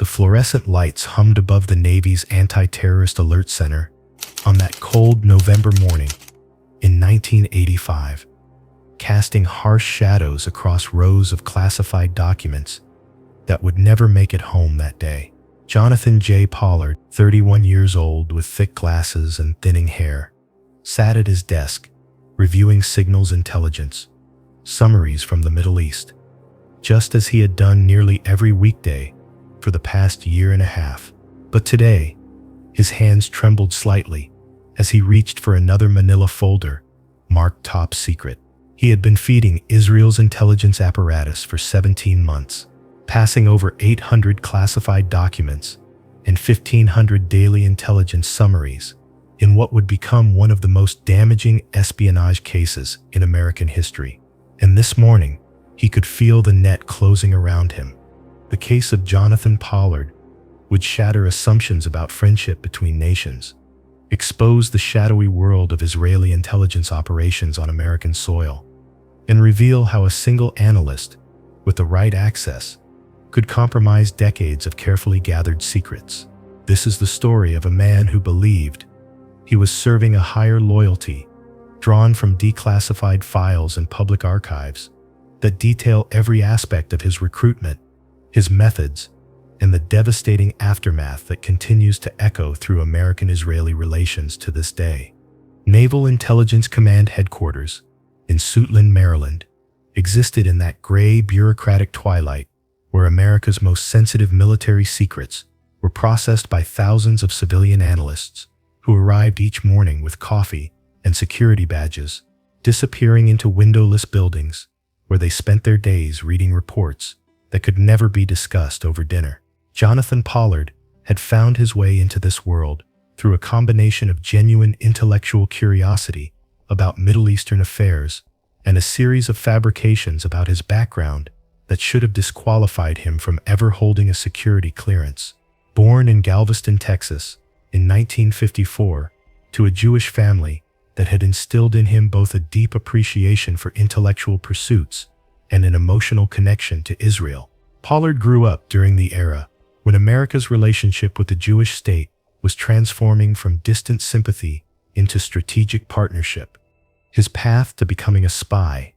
The fluorescent lights hummed above the Navy's Anti-Terrorist Alert Center on that cold November morning in 1985, casting harsh shadows across rows of classified documents that would never make it home that day. Jonathan J. Pollard, 31 years old with thick glasses and thinning hair, sat at his desk, reviewing signals intelligence, summaries from the Middle East, just as he had done nearly every weekday for the past year and a half. But today, his hands trembled slightly as he reached for another manila folder marked Top Secret. He had been feeding Israel's intelligence apparatus for 17 months, passing over 800 classified documents and 1,500 daily intelligence summaries in what would become one of the most damaging espionage cases in American history. And this morning, he could feel the net closing around him. The case of Jonathan Pollard would shatter assumptions about friendship between nations, expose the shadowy world of Israeli intelligence operations on American soil, and reveal how a single analyst with the right access could compromise decades of carefully gathered secrets. This is the story of a man who believed he was serving a higher loyalty, drawn from declassified files and public archives that detail every aspect of his recruitment, his methods, and the devastating aftermath that continues to echo through American-Israeli relations to this day. Naval Intelligence Command Headquarters in Suitland, Maryland, existed in that gray bureaucratic twilight where America's most sensitive military secrets were processed by thousands of civilian analysts who arrived each morning with coffee and security badges, disappearing into windowless buildings where they spent their days reading reports that could never be discussed over dinner. Jonathan Pollard had found his way into this world through a combination of genuine intellectual curiosity about Middle Eastern affairs and a series of fabrications about his background that should have disqualified him from ever holding a security clearance. Born in Galveston, Texas, in 1954, to a Jewish family that had instilled in him both a deep appreciation for intellectual pursuits and an emotional connection to Israel, Pollard grew up during the era when America's relationship with the Jewish state was transforming from distant sympathy into strategic partnership. His path to becoming a spy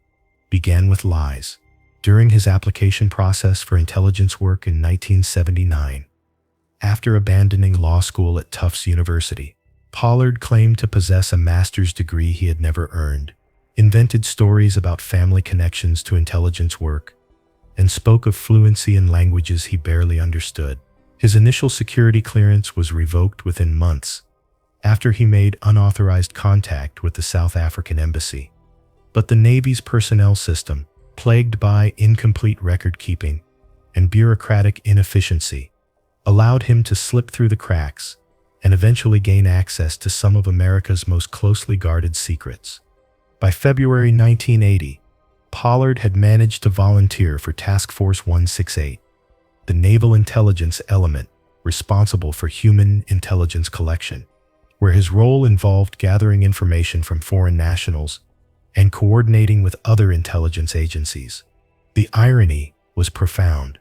began with lies. During his application process for intelligence work in 1979, after abandoning law school at Tufts University, Pollard claimed to possess a master's degree he had never earned, invented stories about family connections to intelligence work, and spoke of fluency in languages he barely understood. His initial security clearance was revoked within months after he made unauthorized contact with the South African embassy. But the Navy's personnel system, plagued by incomplete record-keeping and bureaucratic inefficiency, allowed him to slip through the cracks and eventually gain access to some of America's most closely guarded secrets. By February 1980, Pollard had managed to volunteer for Task Force 168, the naval intelligence element responsible for human intelligence collection, where his role involved gathering information from foreign nationals and coordinating with other intelligence agencies. The irony was profound.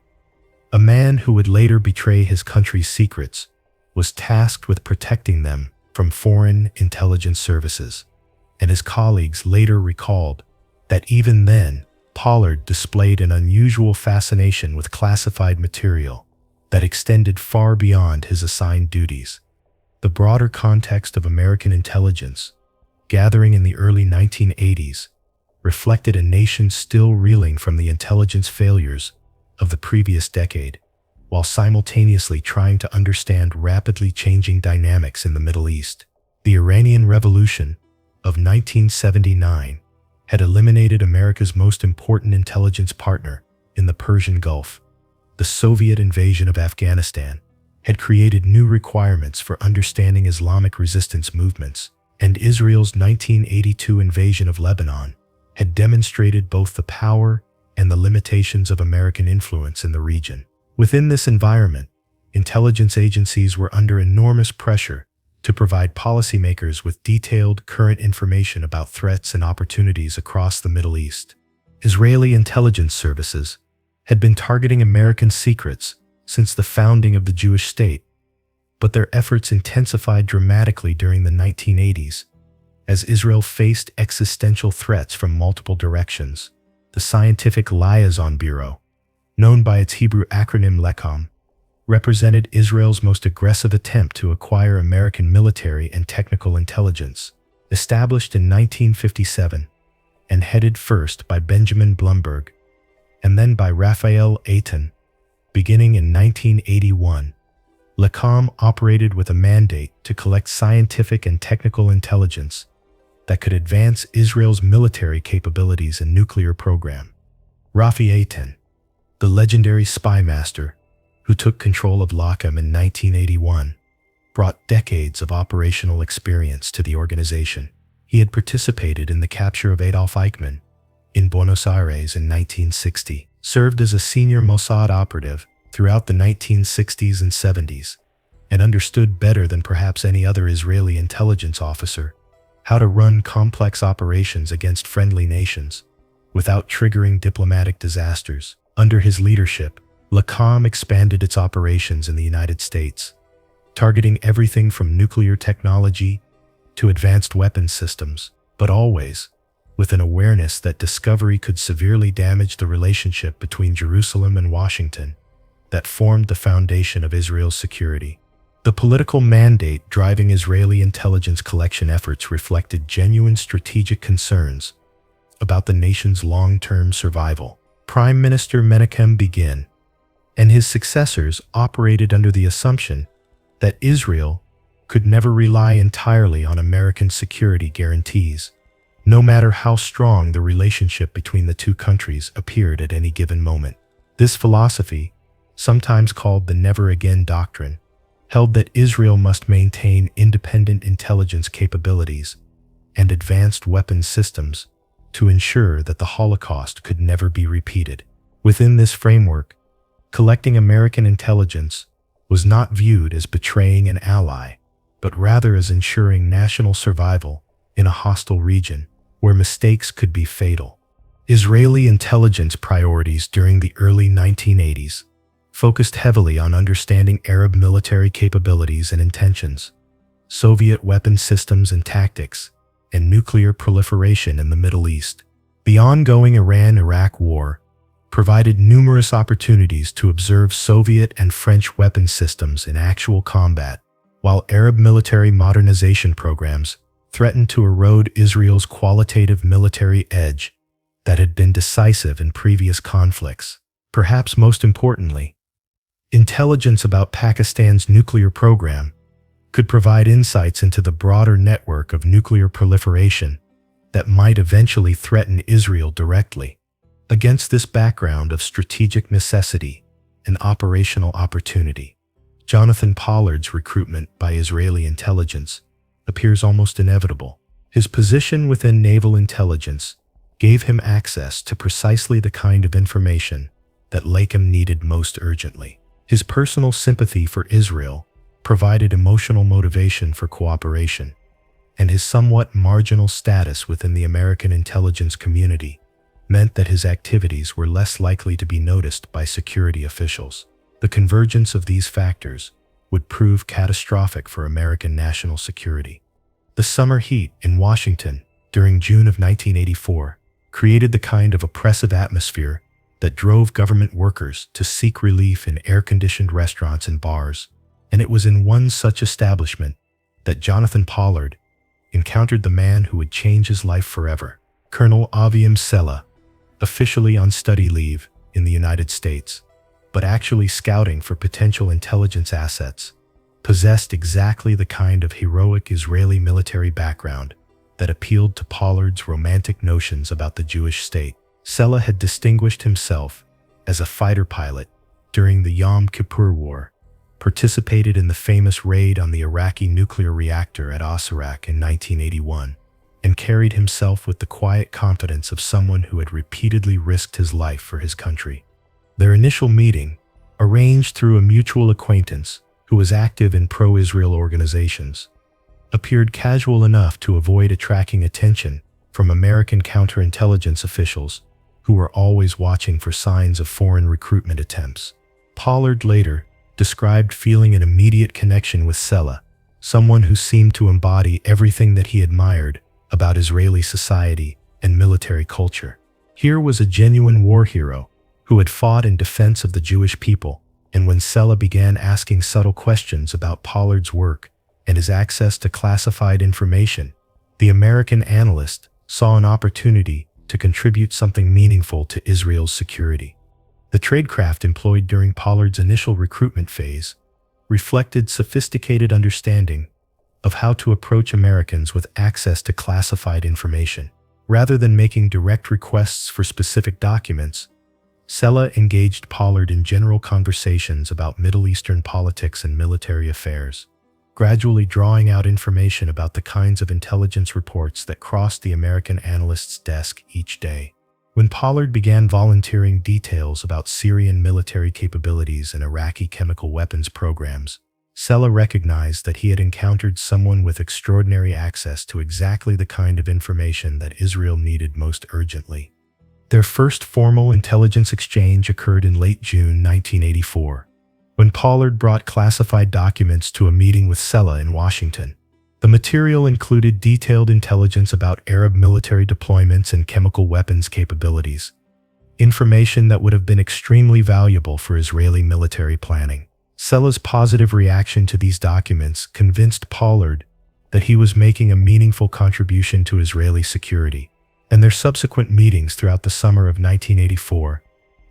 A man who would later betray his country's secrets was tasked with protecting them from foreign intelligence services, and his colleagues later recalled that even then, Pollard displayed an unusual fascination with classified material that extended far beyond his assigned duties. The broader context of American intelligence, gathering in the early 1980s, reflected a nation still reeling from the intelligence failures of the previous decade, while simultaneously trying to understand rapidly changing dynamics in the Middle East. The Iranian Revolution of 1979 had eliminated America's most important intelligence partner in the Persian Gulf. The Soviet invasion of Afghanistan had created new requirements for understanding Islamic resistance movements, and Israel's 1982 invasion of Lebanon had demonstrated both the power and the limitations of American influence in the region. Within this environment, intelligence agencies were under enormous pressure to provide policymakers with detailed current information about threats and opportunities across the Middle East. Israeli intelligence services had been targeting American secrets since the founding of the Jewish state, but their efforts intensified dramatically during the 1980s as Israel faced existential threats from multiple directions. The Scientific Liaison Bureau, known by its Hebrew acronym LECOM, represented Israel's most aggressive attempt to acquire American military and technical intelligence. Established in 1957 and headed first by Benjamin Blumberg and then by Raphael Eitan, beginning in 1981, LECOM operated with a mandate to collect scientific and technical intelligence that could advance Israel's military capabilities and nuclear program. Rafi Eitan, the legendary spy master who took control of LECOM in 1981, brought decades of operational experience to the organization. He had participated in the capture of Adolf Eichmann in Buenos Aires in 1960, served as a senior Mossad operative throughout the 1960s and 70s, and understood better than perhaps any other Israeli intelligence officer how to run complex operations against friendly nations without triggering diplomatic disasters. Under his leadership, LECOM expanded its operations in the United States, targeting everything from nuclear technology to advanced weapons systems, but always with an awareness that discovery could severely damage the relationship between Jerusalem and Washington that formed the foundation of Israel's security. The political mandate driving Israeli intelligence collection efforts reflected genuine strategic concerns about the nation's long-term survival. Prime Minister Menachem Begin and his successors operated under the assumption that Israel could never rely entirely on American security guarantees, no matter how strong the relationship between the two countries appeared at any given moment. This philosophy, sometimes called the Never Again Doctrine, held that Israel must maintain independent intelligence capabilities and advanced weapons systems to ensure that the Holocaust could never be repeated. Within this framework, collecting American intelligence was not viewed as betraying an ally, but rather as ensuring national survival in a hostile region where mistakes could be fatal. Israeli intelligence priorities during the early 1980s focused heavily on understanding Arab military capabilities and intentions, Soviet weapon systems and tactics, and nuclear proliferation in the Middle East. The ongoing Iran-Iraq War provided numerous opportunities to observe Soviet and French weapon systems in actual combat, while Arab military modernization programs threatened to erode Israel's qualitative military edge that had been decisive in previous conflicts. Perhaps most importantly, intelligence about Pakistan's nuclear program could provide insights into the broader network of nuclear proliferation that might eventually threaten Israel directly. Against this background of strategic necessity and operational opportunity, Jonathan Pollard's recruitment by Israeli intelligence appears almost inevitable. His position within Naval Intelligence gave him access to precisely the kind of information that LECOM needed most urgently. His personal sympathy for Israel provided emotional motivation for cooperation, and his somewhat marginal status within the American intelligence community meant that his activities were less likely to be noticed by security officials. The convergence of these factors would prove catastrophic for American national security. The summer heat in Washington during June of 1984 created the kind of oppressive atmosphere that drove government workers to seek relief in air-conditioned restaurants and bars, and it was in one such establishment that Jonathan Pollard encountered the man who would change his life forever. Colonel Aviam Sella, officially on study leave in the United States, but actually scouting for potential intelligence assets, possessed exactly the kind of heroic Israeli military background that appealed to Pollard's romantic notions about the Jewish state. Sella had distinguished himself as a fighter pilot during the Yom Kippur War, participated in the famous raid on the Iraqi nuclear reactor at Osirak in 1981, and carried himself with the quiet confidence of someone who had repeatedly risked his life for his country. Their initial meeting, arranged through a mutual acquaintance who was active in pro-Israel organizations, appeared casual enough to avoid attracting attention from American counterintelligence officials who were always watching for signs of foreign recruitment attempts. Pollard later described feeling an immediate connection with Sela, someone who seemed to embody everything that he admired about Israeli society and military culture. Here was a genuine war hero who had fought in defense of the Jewish people, and when Sela began asking subtle questions about Pollard's work and his access to classified information, the American analyst saw an opportunity to contribute something meaningful to Israel's security. The tradecraft employed during Pollard's initial recruitment phase reflected sophisticated understanding of how to approach Americans with access to classified information. Rather than making direct requests for specific documents, Sela engaged Pollard in general conversations about Middle Eastern politics and military affairs, gradually drawing out information about the kinds of intelligence reports that crossed the American analyst's desk each day. When Pollard began volunteering details about Syrian military capabilities and Iraqi chemical weapons programs, Sela recognized that he had encountered someone with extraordinary access to exactly the kind of information that Israel needed most urgently. Their first formal intelligence exchange occurred in late June 1984, when Pollard brought classified documents to a meeting with Sela in Washington. The material included detailed intelligence about Arab military deployments and chemical weapons capabilities, information that would have been extremely valuable for Israeli military planning. Sela's positive reaction to these documents convinced Pollard that he was making a meaningful contribution to Israeli security, and their subsequent meetings throughout the summer of 1984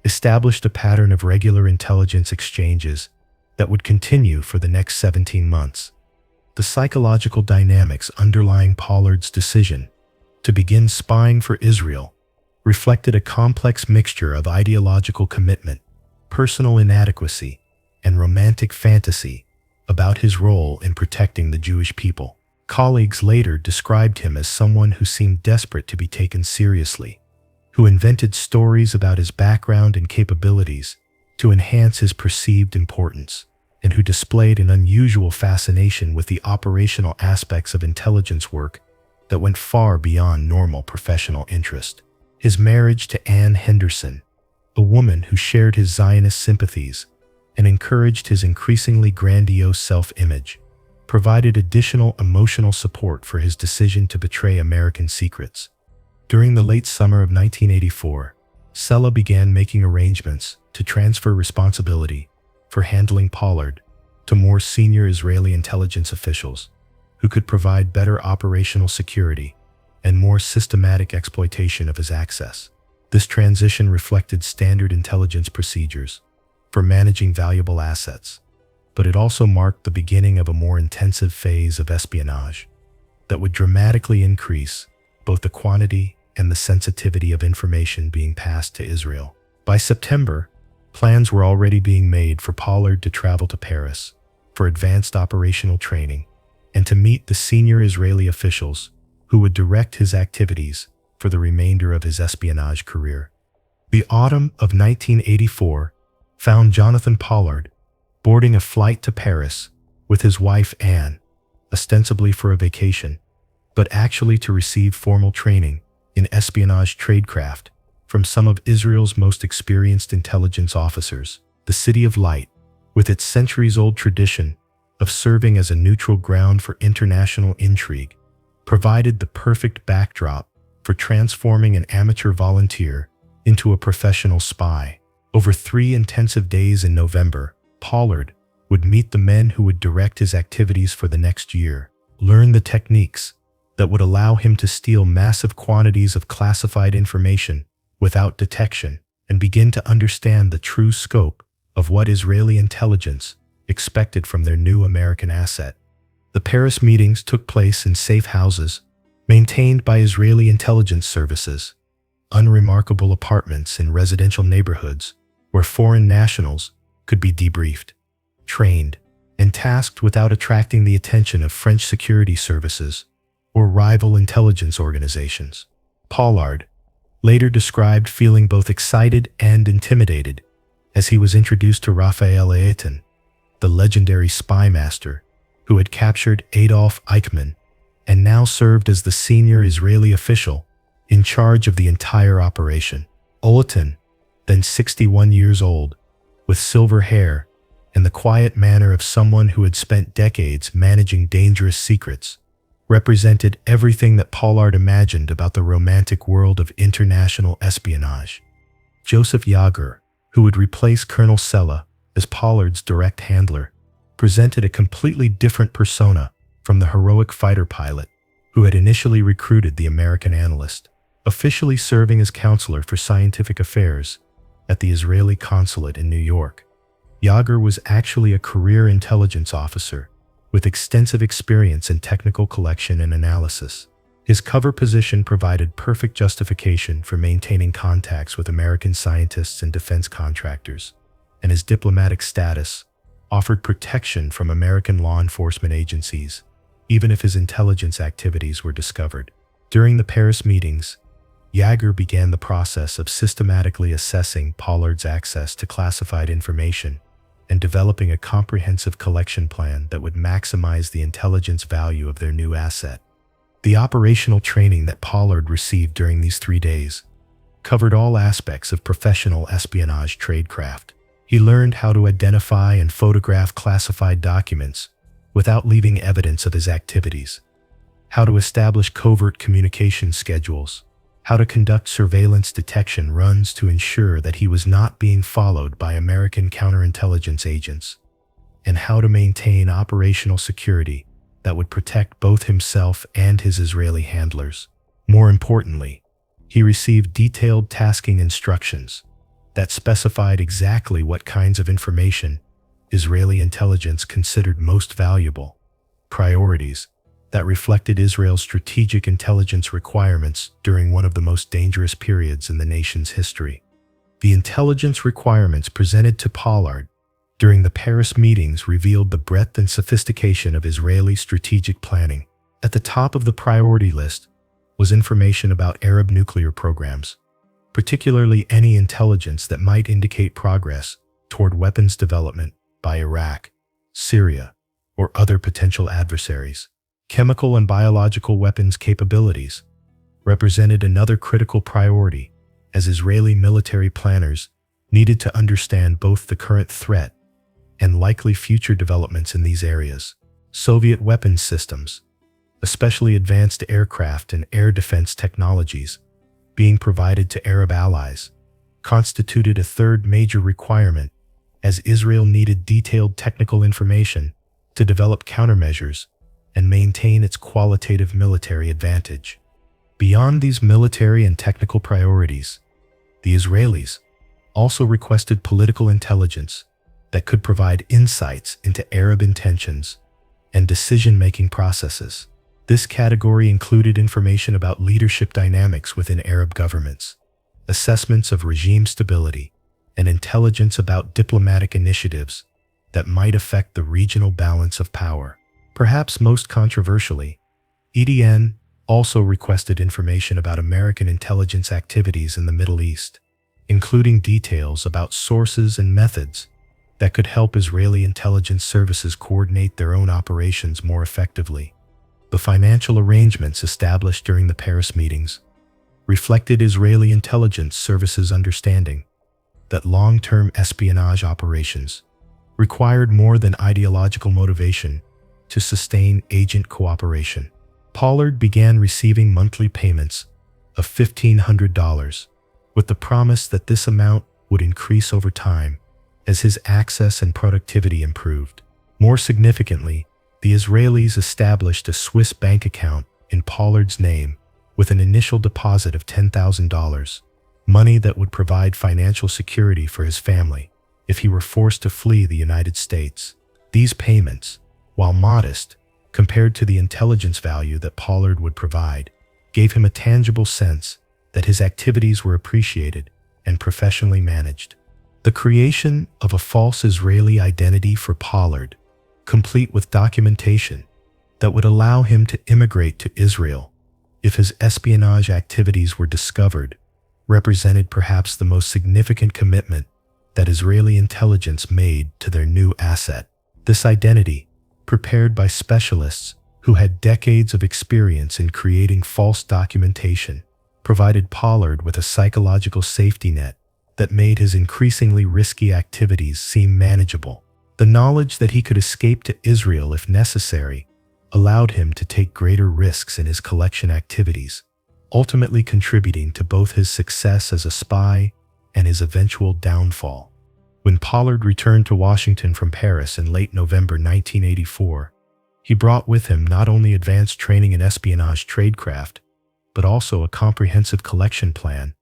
established a pattern of regular intelligence exchanges that would continue for the next 17 months. The psychological dynamics underlying Pollard's decision to begin spying for Israel reflected a complex mixture of ideological commitment, personal inadequacy, and romantic fantasy about his role in protecting the Jewish people. Colleagues later described him as someone who seemed desperate to be taken seriously, who invented stories about his background and capabilities to enhance his perceived importance, and who displayed an unusual fascination with the operational aspects of intelligence work that went far beyond normal professional interest. His marriage to Ann Henderson, a woman who shared his Zionist sympathies and encouraged his increasingly grandiose self-image, provided additional emotional support for his decision to betray American secrets. During the late summer of 1984, Sela began making arrangements to transfer responsibility for handling Pollard to more senior Israeli intelligence officials who could provide better operational security and more systematic exploitation of his access. This transition reflected standard intelligence procedures for managing valuable assets, but it also marked the beginning of a more intensive phase of espionage that would dramatically increase both the quantity and the sensitivity of information being passed to Israel. By September, plans were already being made for Pollard to travel to Paris for advanced operational training and to meet the senior Israeli officials who would direct his activities for the remainder of his espionage career. The autumn of 1984 found Jonathan Pollard boarding a flight to Paris with his wife Anne, ostensibly for a vacation, but actually to receive formal training in espionage tradecraft from some of Israel's most experienced intelligence officers. The City of Light, with its centuries-old tradition of serving as a neutral ground for international intrigue, provided the perfect backdrop for transforming an amateur volunteer into a professional spy. Over 3 intensive days in November, Pollard would meet the men who would direct his activities for the next year, learn the techniques that would allow him to steal massive quantities of classified information without detection, and begin to understand the true scope of what Israeli intelligence expected from their new American asset. The Paris meetings took place in safe houses maintained by Israeli intelligence services, unremarkable apartments in residential neighborhoods where foreign nationals could be debriefed, trained, and tasked without attracting the attention of French security services or rival intelligence organizations. Pollard later described feeling both excited and intimidated as he was introduced to Raphael Eitan, the legendary spy master who had captured Adolf Eichmann and now served as the senior Israeli official in charge of the entire operation. Eitan, then 61 years old, with silver hair and the quiet manner of someone who had spent decades managing dangerous secrets represented everything that Pollard imagined about the romantic world of international espionage. Joseph Yager, who would replace Colonel Sella as Pollard's direct handler, presented a completely different persona from the heroic fighter pilot who had initially recruited the American analyst. Officially serving as counselor for scientific affairs at the Israeli consulate in New York, Yager was actually a career intelligence officer with extensive experience in technical collection and analysis. His cover position provided perfect justification for maintaining contacts with American scientists and defense contractors, and his diplomatic status offered protection from American law enforcement agencies, even if his intelligence activities were discovered. During the Paris meetings, Yager began the process of systematically assessing Pollard's access to classified information and developing a comprehensive collection plan that would maximize the intelligence value of their new asset. The operational training that Pollard received during these 3 days covered all aspects of professional espionage tradecraft. He learned how to identify and photograph classified documents without leaving evidence of his activities, how to establish covert communication schedules, how to conduct surveillance detection runs to ensure that he was not being followed by American counterintelligence agents, and how to maintain operational security that would protect both himself and his Israeli handlers. More importantly, he received detailed tasking instructions that specified exactly what kinds of information Israeli intelligence considered most valuable, priorities that reflected Israel's strategic intelligence requirements during one of the most dangerous periods in the nation's history. The intelligence requirements presented to Pollard during the Paris meetings revealed the breadth and sophistication of Israeli strategic planning. At the top of the priority list was information about Arab nuclear programs, particularly any intelligence that might indicate progress toward weapons development by Iraq, Syria, or other potential adversaries. Chemical and biological weapons capabilities represented another critical priority, as Israeli military planners needed to understand both the current threat and likely future developments in these areas. Soviet weapons systems, especially advanced aircraft and air defense technologies, being provided to Arab allies, constituted a third major requirement, as Israel needed detailed technical information to develop countermeasures and maintain its qualitative military advantage. Beyond these military and technical priorities, the Israelis also requested political intelligence that could provide insights into Arab intentions and decision-making processes. This category included information about leadership dynamics within Arab governments, assessments of regime stability, and intelligence about diplomatic initiatives that might affect the regional balance of power. Perhaps most controversially, EDN also requested information about American intelligence activities in the Middle East, including details about sources and methods that could help Israeli intelligence services coordinate their own operations more effectively. The financial arrangements established during the Paris meetings reflected Israeli intelligence services' understanding that long-term espionage operations required more than ideological motivation to sustain agent cooperation. Pollard began receiving monthly payments of $1,500, with the promise that this amount would increase over time as his access and productivity improved. More significantly, the Israelis established a Swiss bank account in Pollard's name with an initial deposit of $10,000, money that would provide financial security for his family if he were forced to flee the United States. These payments, while modest compared to the intelligence value that Pollard would provide, gave him a tangible sense that his activities were appreciated and professionally managed. The creation of a false Israeli identity for Pollard, complete with documentation that would allow him to immigrate to Israel if his espionage activities were discovered, represented perhaps the most significant commitment that Israeli intelligence made to their new asset. This identity, prepared by specialists who had decades of experience in creating false documentation, provided Pollard with a psychological safety net that made his increasingly risky activities seem manageable. The knowledge that he could escape to Israel if necessary allowed him to take greater risks in his collection activities, ultimately contributing to both his success as a spy and his eventual downfall. When Pollard returned to Washington from Paris in late November 1984, he brought with him not only advanced training in espionage tradecraft, but also a comprehensive collection plan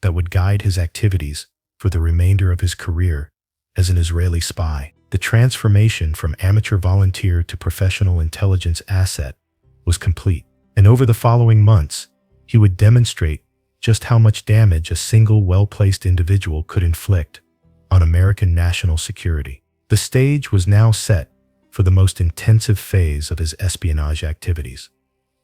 that would guide his activities for the remainder of his career as an Israeli spy. The transformation from amateur volunteer to professional intelligence asset was complete, and over the following months, he would demonstrate just how much damage a single well-placed individual could inflict on American national security. The stage was now set for the most intensive phase of his espionage activities,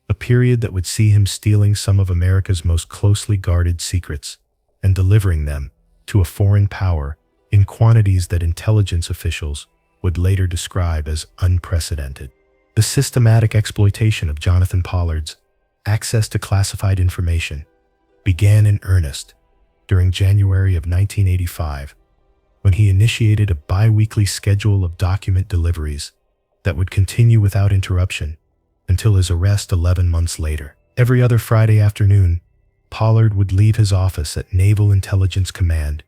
a period that would see him stealing some of America's most closely guarded secrets and delivering them to a foreign power in quantities that intelligence officials would later describe as unprecedented. The systematic exploitation of Jonathan Pollard's access to classified information began in earnest during January of 1985, when he initiated a bi-weekly schedule of document deliveries that would continue without interruption until his arrest 11 months later. Every other Friday afternoon, Pollard would leave his office at Naval Intelligence Command,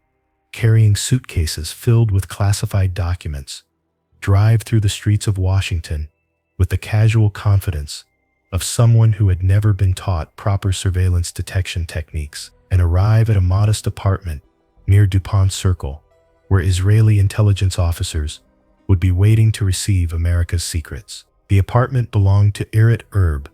carrying suitcases filled with classified documents, drive through the streets of Washington with the casual confidence of someone who had never been taught proper surveillance detection techniques, and arrive at a modest apartment near DuPont Circle, where Israeli intelligence officers would be waiting to receive America's secrets. The apartment belonged to Irit Erb,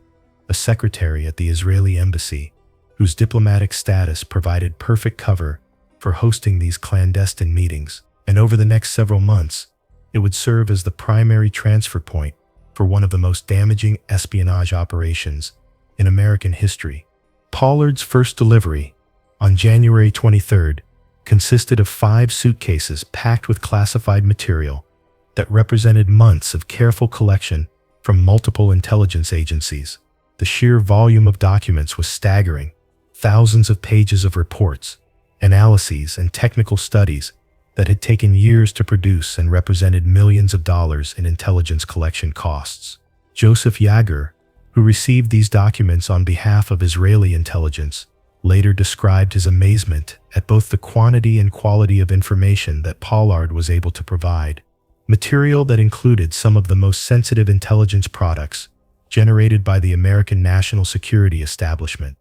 a secretary at the Israeli embassy, whose diplomatic status provided perfect cover for hosting these clandestine meetings, and over the next several months, it would serve as the primary transfer point for one of the most damaging espionage operations in American history. Pollard's first delivery, on January 23rd, consisted of 5 suitcases packed with classified material that represented months of careful collection from multiple intelligence agencies. The sheer volume of documents was staggering: thousands of pages of reports, analyses, and technical studies that had taken years to produce and represented millions of dollars in intelligence collection costs. Joseph Yager, who received these documents on behalf of Israeli intelligence, later described his amazement at both the quantity and quality of information that Pollard was able to provide, material that included some of the most sensitive intelligence products generated by the American national security establishment.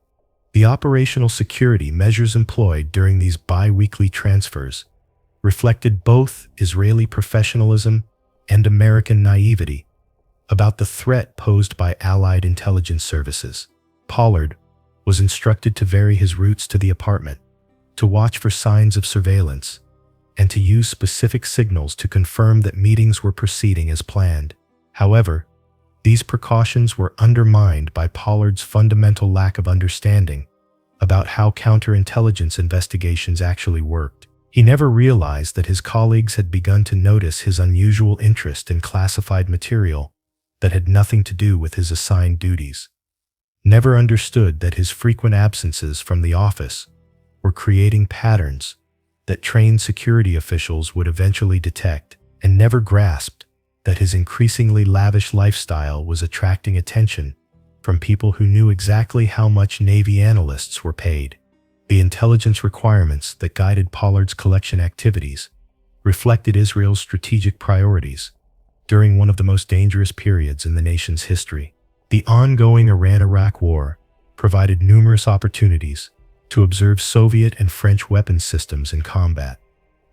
The operational security measures employed during these bi-weekly transfers reflected both Israeli professionalism and American naivety about the threat posed by Allied intelligence services. Pollard was instructed to vary his routes to the apartment, to watch for signs of surveillance, and to use specific signals to confirm that meetings were proceeding as planned. However, these precautions were undermined by Pollard's fundamental lack of understanding about how counterintelligence investigations actually worked. He never realized that his colleagues had begun to notice his unusual interest in classified material that had nothing to do with his assigned duties. Never understood that his frequent absences from the office were creating patterns that trained security officials would eventually detect, and never grasped that his increasingly lavish lifestyle was attracting attention from people who knew exactly how much Navy analysts were paid. The intelligence requirements that guided Pollard's collection activities reflected Israel's strategic priorities during one of the most dangerous periods in the nation's history. The ongoing Iran-Iraq War provided numerous opportunities to observe Soviet and French weapons systems in combat,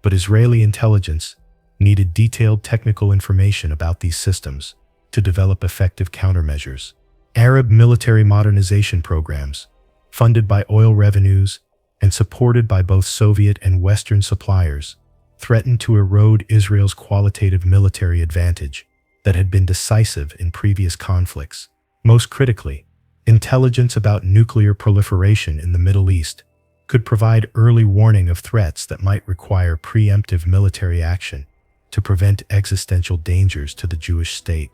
but Israeli intelligence needed detailed technical information about these systems to develop effective countermeasures. Arab military modernization programs, funded by oil revenues and supported by both Soviet and Western suppliers, threatened to erode Israel's qualitative military advantage that had been decisive in previous conflicts. Most critically, intelligence about nuclear proliferation in the Middle East could provide early warning of threats that might require preemptive military action to prevent existential dangers to the Jewish state.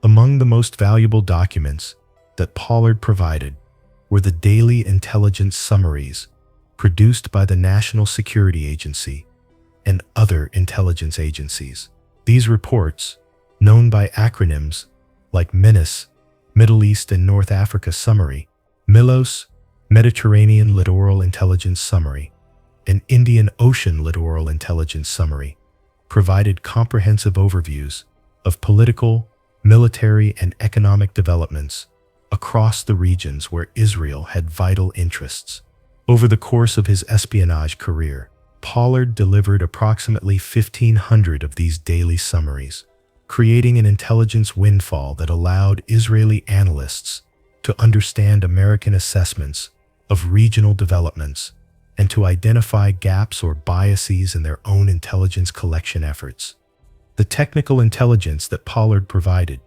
Among the most valuable documents that Pollard provided were the daily intelligence summaries produced by the National Security Agency and other intelligence agencies. These reports, known by acronyms like MINUS, Middle East and North Africa Summary, MILOS, Mediterranean Littoral Intelligence Summary, and Indian Ocean Littoral Intelligence Summary, provided comprehensive overviews of political, military, and economic developments across the regions where Israel had vital interests. Over the course of his espionage career, Pollard delivered approximately 1,500 of these daily summaries, creating an intelligence windfall that allowed Israeli analysts to understand American assessments of regional developments and to identify gaps or biases in their own intelligence collection efforts. The technical intelligence that Pollard provided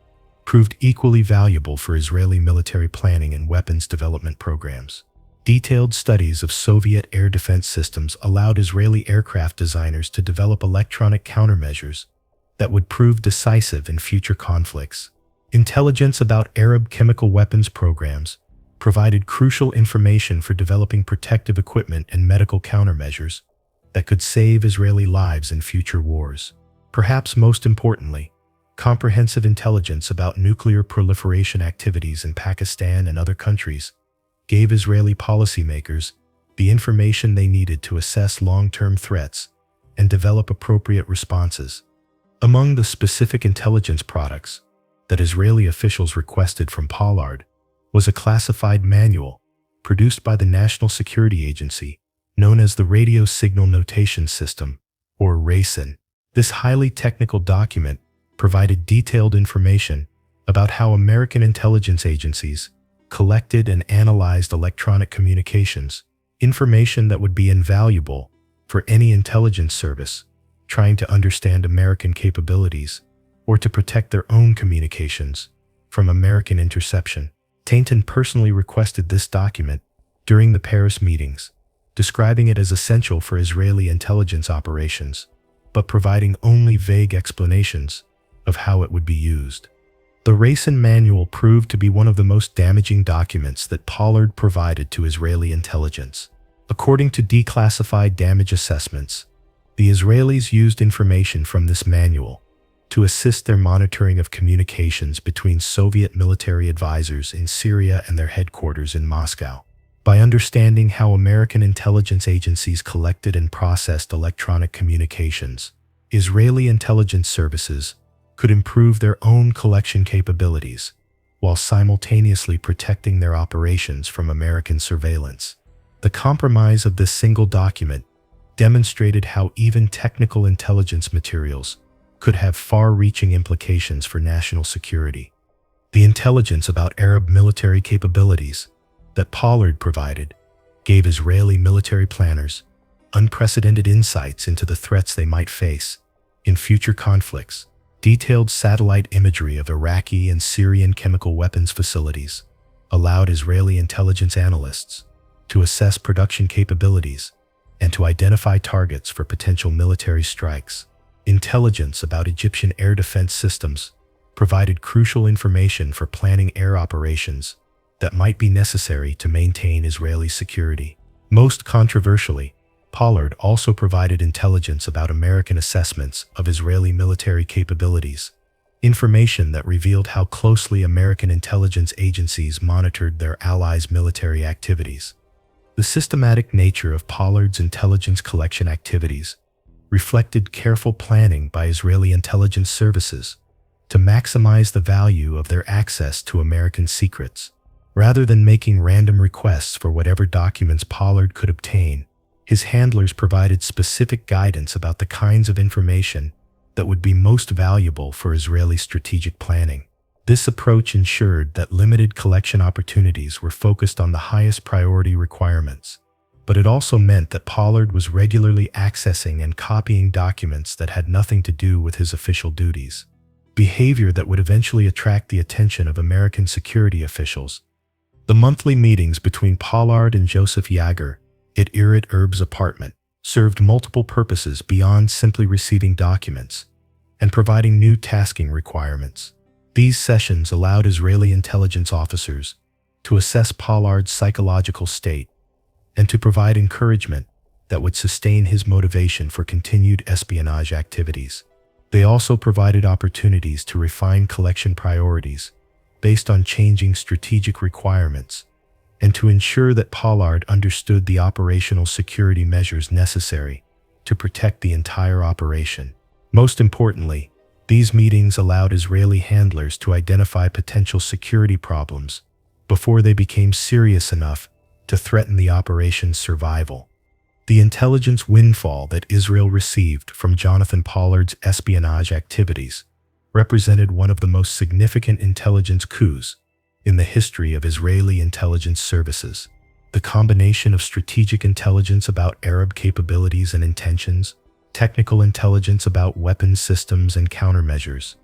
proved equally valuable for Israeli military planning and weapons development programs. Detailed studies of Soviet air defense systems allowed Israeli aircraft designers to develop electronic countermeasures that would prove decisive in future conflicts. Intelligence about Arab chemical weapons programs provided crucial information for developing protective equipment and medical countermeasures that could save Israeli lives in future wars. Perhaps most importantly, comprehensive intelligence about nuclear proliferation activities in Pakistan and other countries gave Israeli policymakers the information they needed to assess long-term threats and develop appropriate responses. Among the specific intelligence products that Israeli officials requested from Pollard was a classified manual produced by the National Security Agency known as the Radio Signal Notation System, or RASIN. This highly technical document provided detailed information about how American intelligence agencies collected and analyzed electronic communications, information that would be invaluable for any intelligence service trying to understand American capabilities or to protect their own communications from American interception. Tainton personally requested this document during the Paris meetings, describing it as essential for Israeli intelligence operations, but providing only vague explanations of how it would be used. The RASIN manual proved to be one of the most damaging documents that Pollard provided to Israeli intelligence. According to declassified damage assessments, the Israelis used information from this manual to assist their monitoring of communications between Soviet military advisors in Syria and their headquarters in Moscow. By understanding how American intelligence agencies collected and processed electronic communications, Israeli intelligence services could improve their own collection capabilities while simultaneously protecting their operations from American surveillance. The compromise of this single document demonstrated how even technical intelligence materials could have far-reaching implications for national security. The intelligence about Arab military capabilities that Pollard provided gave Israeli military planners unprecedented insights into the threats they might face in future conflicts. Detailed satellite imagery of Iraqi and Syrian chemical weapons facilities allowed Israeli intelligence analysts to assess production capabilities and to identify targets for potential military strikes. Intelligence about Egyptian air defense systems provided crucial information for planning air operations that might be necessary to maintain Israeli security. Most controversially, Pollard also provided intelligence about American assessments of Israeli military capabilities, information that revealed how closely American intelligence agencies monitored their allies' military activities. The systematic nature of Pollard's intelligence collection activities reflected careful planning by Israeli intelligence services to maximize the value of their access to American secrets. Rather than making random requests for whatever documents Pollard could obtain, his handlers provided specific guidance about the kinds of information that would be most valuable for Israeli strategic planning. This approach ensured that limited collection opportunities were focused on the highest priority requirements, but it also meant that Pollard was regularly accessing and copying documents that had nothing to do with his official duties, behavior that would eventually attract the attention of American security officials. The monthly meetings between Pollard and Joseph Yager at Irit Erb's apartment served multiple purposes beyond simply receiving documents and providing new tasking requirements. These sessions allowed Israeli intelligence officers to assess Pollard's psychological state and to provide encouragement that would sustain his motivation for continued espionage activities. They also provided opportunities to refine collection priorities based on changing strategic requirements, and to ensure that Pollard understood the operational security measures necessary to protect the entire operation. Most importantly, these meetings allowed Israeli handlers to identify potential security problems before they became serious enough to threaten the operation's survival. The intelligence windfall that Israel received from Jonathan Pollard's espionage activities represented one of the most significant intelligence coups in the history of Israeli intelligence services. The combination of strategic intelligence about Arab capabilities and intentions, technical intelligence about weapons systems and countermeasures,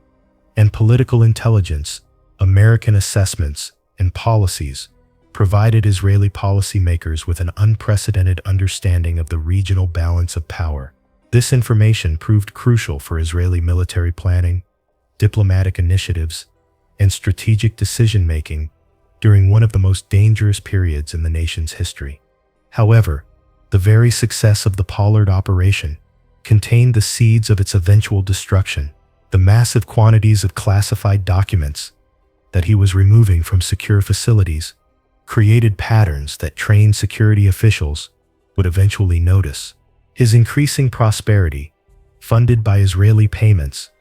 and political intelligence, American assessments, and policies provided Israeli policymakers with an unprecedented understanding of the regional balance of power. This information proved crucial for Israeli military planning, diplomatic initiatives, and strategic decision-making during one of the most dangerous periods in the nation's history. However, the very success of the Pollard operation contained the seeds of its eventual destruction. The massive quantities of classified documents that he was removing from secure facilities created patterns that trained security officials would eventually notice. His increasing prosperity, funded by Israeli payments,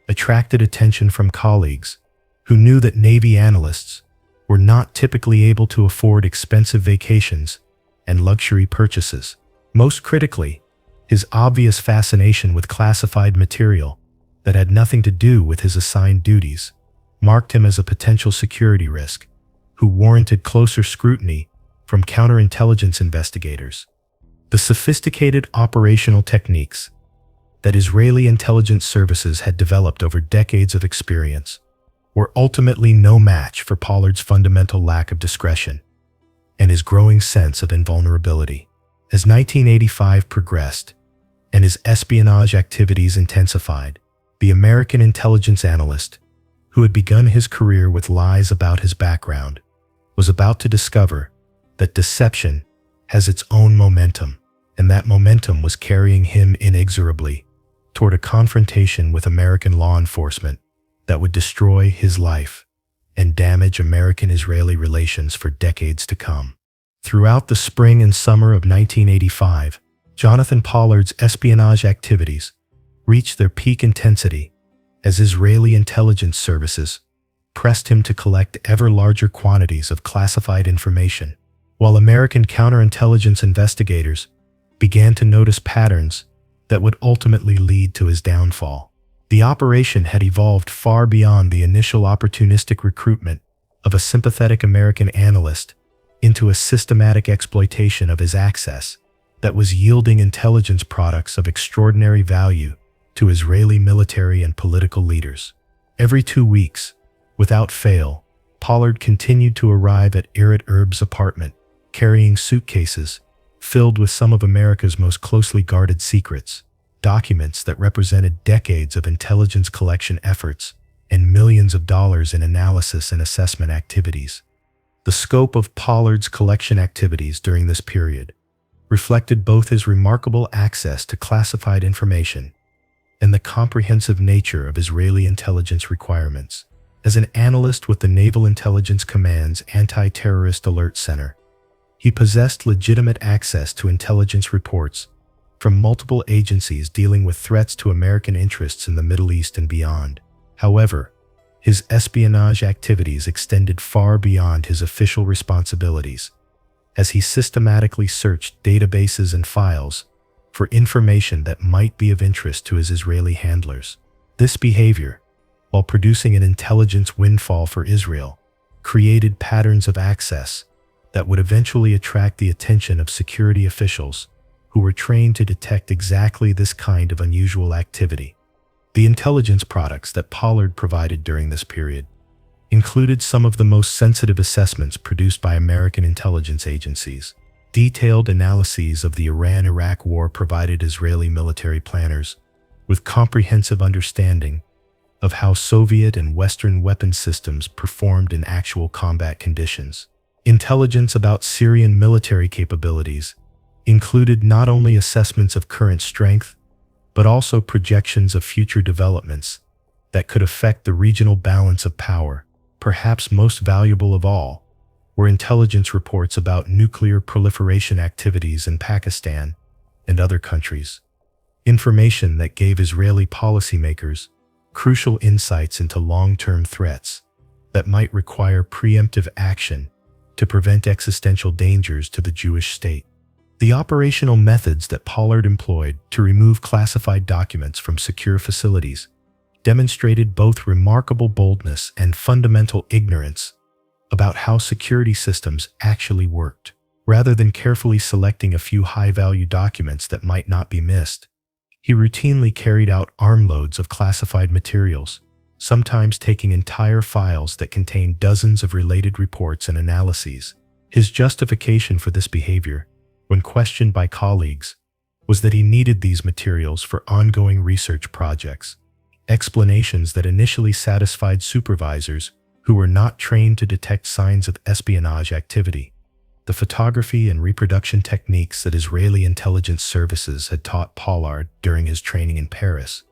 attracted attention from colleagues who knew that Navy analysts were not typically able to afford expensive vacations and luxury purchases. Most critically, his obvious fascination with classified material that had nothing to do with his assigned duties marked him as a potential security risk who warranted closer scrutiny from counterintelligence investigators. The sophisticated operational techniques that Israeli intelligence services had developed over decades of experience were ultimately no match for Pollard's fundamental lack of discretion and his growing sense of invulnerability. As 1985 progressed and his espionage activities intensified, the American intelligence analyst, who had begun his career with lies about his background, was about to discover that deception has its own momentum, and that momentum was carrying him inexorably toward a confrontation with American law enforcement that would destroy his life and damage American-Israeli relations for decades to come. Throughout the spring and summer of 1985, Jonathan Pollard's espionage activities reached their peak intensity as Israeli intelligence services pressed him to collect ever larger quantities of classified information, while American counterintelligence investigators began to notice patterns that would ultimately lead to his downfall. The operation had evolved far beyond the initial opportunistic recruitment of a sympathetic American analyst into a systematic exploitation of his access that was yielding intelligence products of extraordinary value to Israeli military and political leaders. Every 2 weeks, without fail, Pollard continued to arrive at Irit Erb's apartment, carrying suitcases filled with some of America's most closely guarded secrets, documents that represented decades of intelligence collection efforts and millions of dollars in analysis and assessment activities. The scope of Pollard's collection activities during this period reflected both his remarkable access to classified information and the comprehensive nature of Israeli intelligence requirements. As an analyst with the Naval Intelligence Command's Anti-Terrorist Alert Center, he possessed legitimate access to intelligence reports from multiple agencies dealing with threats to American interests in the Middle East and beyond. However, his espionage activities extended far beyond his official responsibilities, as he systematically searched databases and files for information that might be of interest to his Israeli handlers. This behavior, while producing an intelligence windfall for Israel, created patterns of access that would eventually attract the attention of security officials who were trained to detect exactly this kind of unusual activity. The intelligence products that Pollard provided during this period included some of the most sensitive assessments produced by American intelligence agencies. Detailed analyses of the Iran-Iraq War provided Israeli military planners with comprehensive understanding of how Soviet and Western weapon systems performed in actual combat conditions. Intelligence about Syrian military capabilities included not only assessments of current strength, but also projections of future developments that could affect the regional balance of power. Perhaps most valuable of all were intelligence reports about nuclear proliferation activities in Pakistan and other countries. Information that gave Israeli policymakers crucial insights into long-term threats that might require preemptive action to prevent existential dangers to the Jewish state. The operational methods that Pollard employed to remove classified documents from secure facilities demonstrated both remarkable boldness and fundamental ignorance about how security systems actually worked. Rather than carefully selecting a few high-value documents that might not be missed, he routinely carried out armloads of classified materials, sometimes taking entire files that contained dozens of related reports and analyses. His justification for this behavior, when questioned by colleagues, was that he needed these materials for ongoing research projects, explanations that initially satisfied supervisors who were not trained to detect signs of espionage activity. The photography and reproduction techniques that Israeli intelligence services had taught Pollard during his training in Paris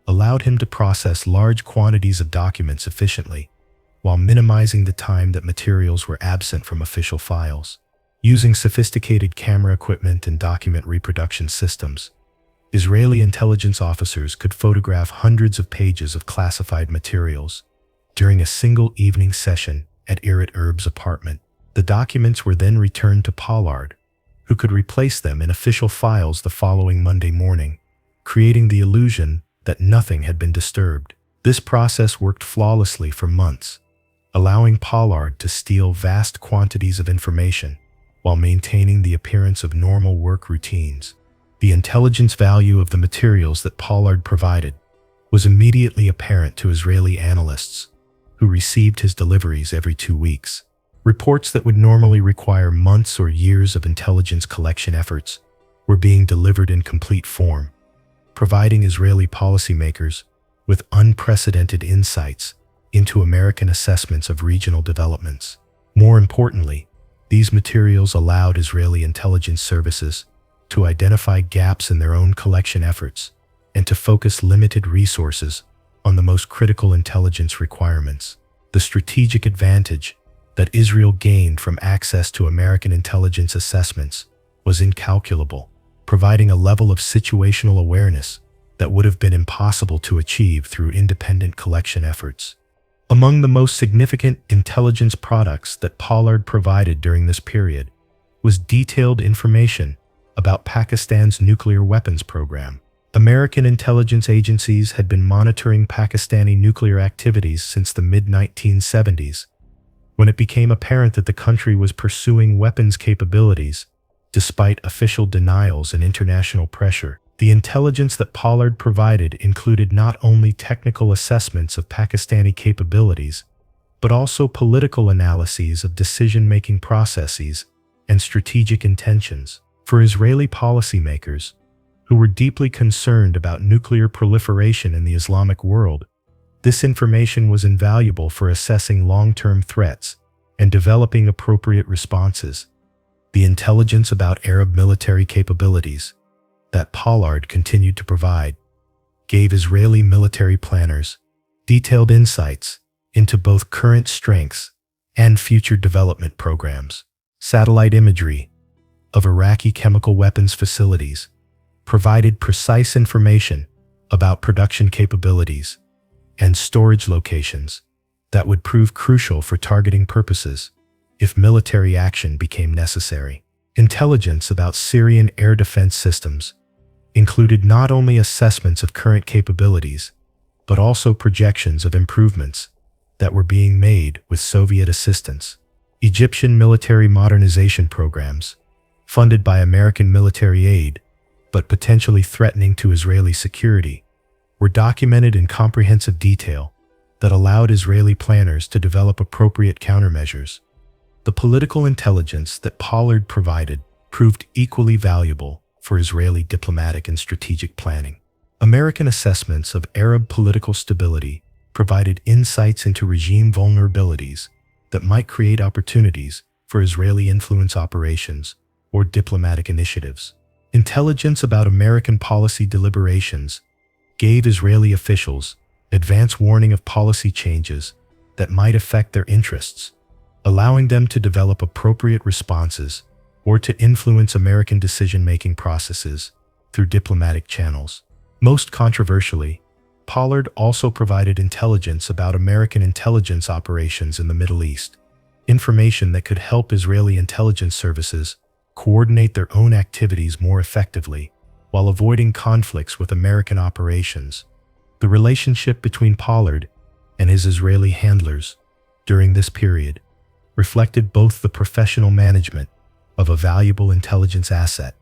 allowed him to process large quantities of documents efficiently, while minimizing the time that materials were absent from official files. Using sophisticated camera equipment and document reproduction systems, Israeli intelligence officers could photograph hundreds of pages of classified materials during a single evening session at Irit Erb's apartment. The documents were then returned to Pollard, who could replace them in official files the following Monday morning, creating the illusion that nothing had been disturbed. This process worked flawlessly for months, allowing Pollard to steal vast quantities of information while maintaining the appearance of normal work routines. The intelligence value of the materials that Pollard provided was immediately apparent to Israeli analysts, who received his deliveries every 2 weeks. Reports that would normally require months or years of intelligence collection efforts were being delivered in complete form, providing Israeli policymakers with unprecedented insights into American assessments of regional developments. More importantly, these materials allowed Israeli intelligence services to identify gaps in their own collection efforts and to focus limited resources on the most critical intelligence requirements. The strategic advantage that Israel gained from access to American intelligence assessments was incalculable, providing a level of situational awareness that would have been impossible to achieve through independent collection efforts. Among the most significant intelligence products that Pollard provided during this period was detailed information about Pakistan's nuclear weapons program. American intelligence agencies had been monitoring Pakistani nuclear activities since the mid-1970s, when it became apparent that the country was pursuing weapons capabilities despite official denials and international pressure. The intelligence that Pollard provided included not only technical assessments of Pakistani capabilities, but also political analyses of decision-making processes and strategic intentions. For Israeli policymakers, who were deeply concerned about nuclear proliferation in the Islamic world, this information was invaluable for assessing long-term threats and developing appropriate responses. The intelligence about Arab military capabilities that Pollard continued to provide gave Israeli military planners detailed insights into both current strengths and future development programs. Satellite imagery of Iraqi chemical weapons facilities provided precise information about production capabilities and storage locations that would prove crucial for targeting purposes if military action became necessary. Intelligence about Syrian air defense systems included not only assessments of current capabilities, but also projections of improvements that were being made with Soviet assistance. Egyptian military modernization programs, funded by American military aid, but potentially threatening to Israeli security, were documented in comprehensive detail that allowed Israeli planners to develop appropriate countermeasures. The political intelligence that Pollard provided proved equally valuable for Israeli diplomatic and strategic planning. American assessments of Arab political stability provided insights into regime vulnerabilities that might create opportunities for Israeli influence operations or diplomatic initiatives. Intelligence about American policy deliberations gave Israeli officials advance warning of policy changes that might affect their interests, allowing them to develop appropriate responses or to influence American decision-making processes through diplomatic channels. Most controversially, Pollard also provided intelligence about American intelligence operations in the Middle East, information that could help Israeli intelligence services coordinate their own activities more effectively while avoiding conflicts with American operations. The relationship between Pollard and his Israeli handlers during this period reflected both the professional management of a valuable intelligence asset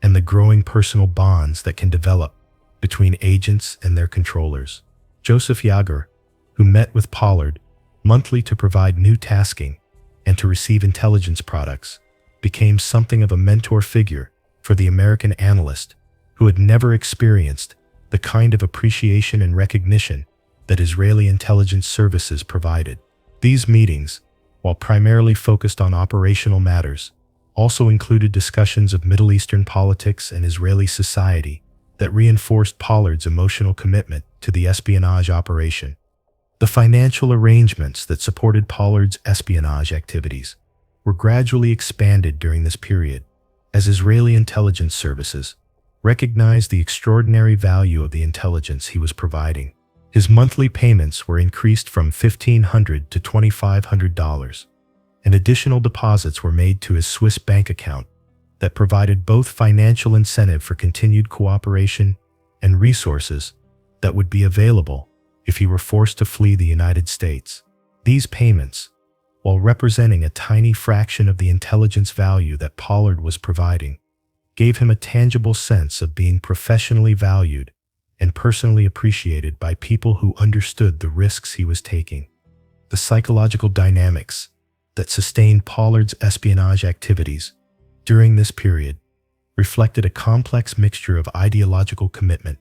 and the growing personal bonds that can develop between agents and their controllers. Joseph Yager, who met with Pollard monthly to provide new tasking and to receive intelligence products, became something of a mentor figure for the American analyst who had never experienced the kind of appreciation and recognition that Israeli intelligence services provided. These meetings, while primarily focused on operational matters, also included discussions of Middle Eastern politics and Israeli society that reinforced Pollard's emotional commitment to the espionage operation. The financial arrangements that supported Pollard's espionage activities were gradually expanded during this period, as Israeli intelligence services recognized the extraordinary value of the intelligence he was providing. His monthly payments were increased from $1,500 to $2,500, and additional deposits were made to his Swiss bank account that provided both financial incentive for continued cooperation and resources that would be available if he were forced to flee the United States. These payments, while representing a tiny fraction of the intelligence value that Pollard was providing, gave him a tangible sense of being professionally valued and personally appreciated by people who understood the risks he was taking. The psychological dynamics that sustained Pollard's espionage activities during this period reflected a complex mixture of ideological commitment,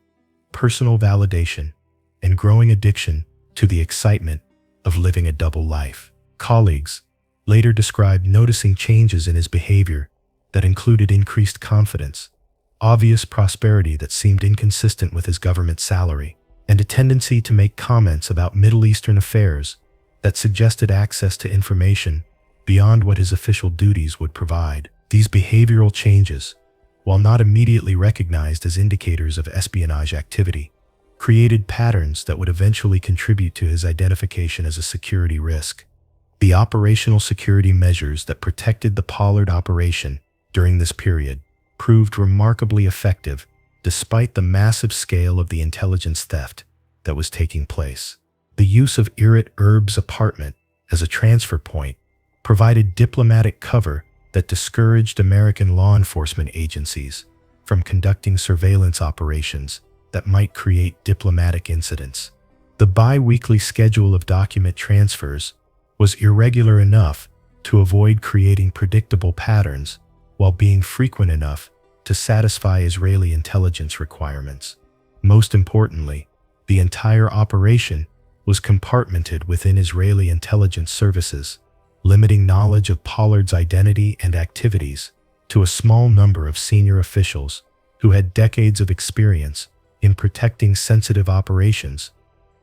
personal validation, and growing addiction to the excitement of living a double life. Colleagues later described noticing changes in his behavior that included increased confidence, obvious prosperity that seemed inconsistent with his government salary, and a tendency to make comments about Middle Eastern affairs that suggested access to information beyond what his official duties would provide. These behavioral changes, while not immediately recognized as indicators of espionage activity, created patterns that would eventually contribute to his identification as a security risk. The operational security measures that protected the Pollard operation during this period proved remarkably effective despite the massive scale of the intelligence theft that was taking place. The use of Irit Erb's apartment as a transfer point provided diplomatic cover that discouraged American law enforcement agencies from conducting surveillance operations that might create diplomatic incidents. The bi-weekly schedule of document transfers was irregular enough to avoid creating predictable patterns while being frequent enough to satisfy Israeli intelligence requirements. Most importantly, the entire operation was compartmented within Israeli intelligence services, limiting knowledge of Pollard's identity and activities to a small number of senior officials who had decades of experience in protecting sensitive operations.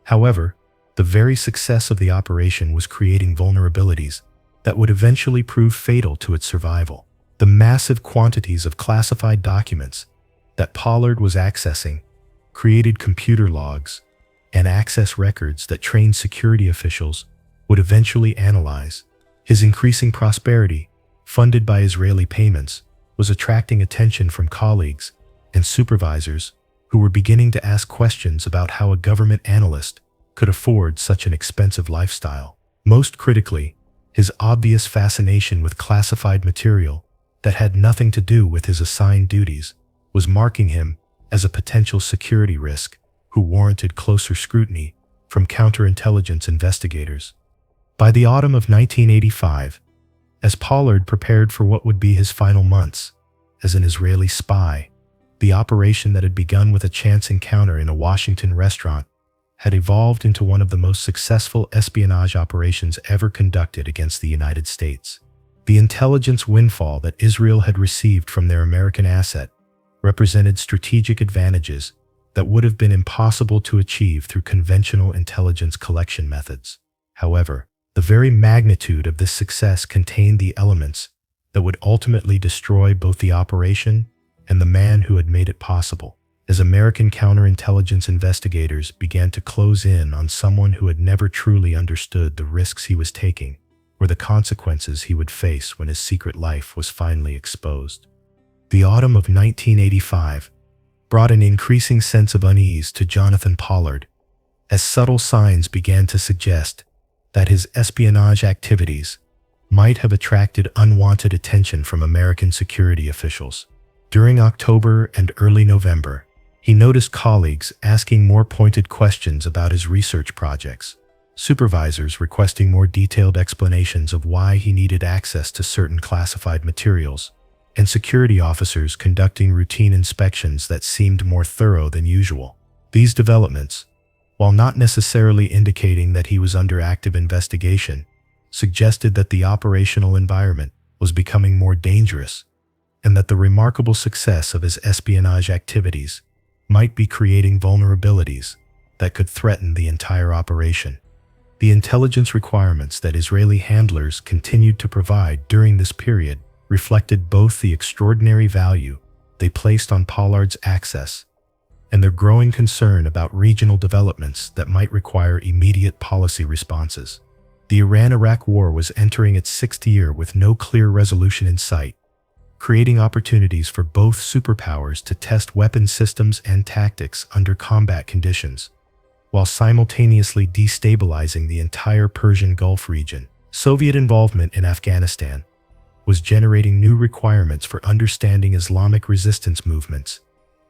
However, the very success of the operation was creating vulnerabilities that would eventually prove fatal to its survival. The massive quantities of classified documents that Pollard was accessing created computer logs and access records that trained security officials would eventually analyze. His increasing prosperity, funded by Israeli payments, was attracting attention from colleagues and supervisors who were beginning to ask questions about how a government analyst could afford such an expensive lifestyle. Most critically, his obvious fascination with classified material that had nothing to do with his assigned duties was marking him as a potential security risk who warranted closer scrutiny from counterintelligence investigators. By the autumn of 1985, as Pollard prepared for what would be his final months as an Israeli spy, the operation that had begun with a chance encounter in a Washington restaurant had evolved into one of the most successful espionage operations ever conducted against the United States. The intelligence windfall that Israel had received from their American asset represented strategic advantages that would have been impossible to achieve through conventional intelligence collection methods. However, the very magnitude of this success contained the elements that would ultimately destroy both the operation and the man who had made it possible. As American counterintelligence investigators began to close in on someone who had never truly understood the risks he was taking or the consequences he would face when his secret life was finally exposed. The autumn of 1985 brought an increasing sense of unease to Jonathan Pollard, as subtle signs began to suggest that his espionage activities might have attracted unwanted attention from American security officials. During October and early November, he noticed colleagues asking more pointed questions about his research projects, supervisors requesting more detailed explanations of why he needed access to certain classified materials, and security officers conducting routine inspections that seemed more thorough than usual. These developments, while not necessarily indicating that he was under active investigation, suggested that the operational environment was becoming more dangerous and that the remarkable success of his espionage activities might be creating vulnerabilities that could threaten the entire operation. The intelligence requirements that Israeli handlers continued to provide during this period reflected both the extraordinary value they placed on Pollard's access and their growing concern about regional developments that might require immediate policy responses. The Iran-Iraq War was entering its sixth year with no clear resolution in sight, creating opportunities for both superpowers to test weapon systems and tactics under combat conditions, while simultaneously destabilizing the entire Persian Gulf region. Soviet involvement in Afghanistan was generating new requirements for understanding Islamic resistance movements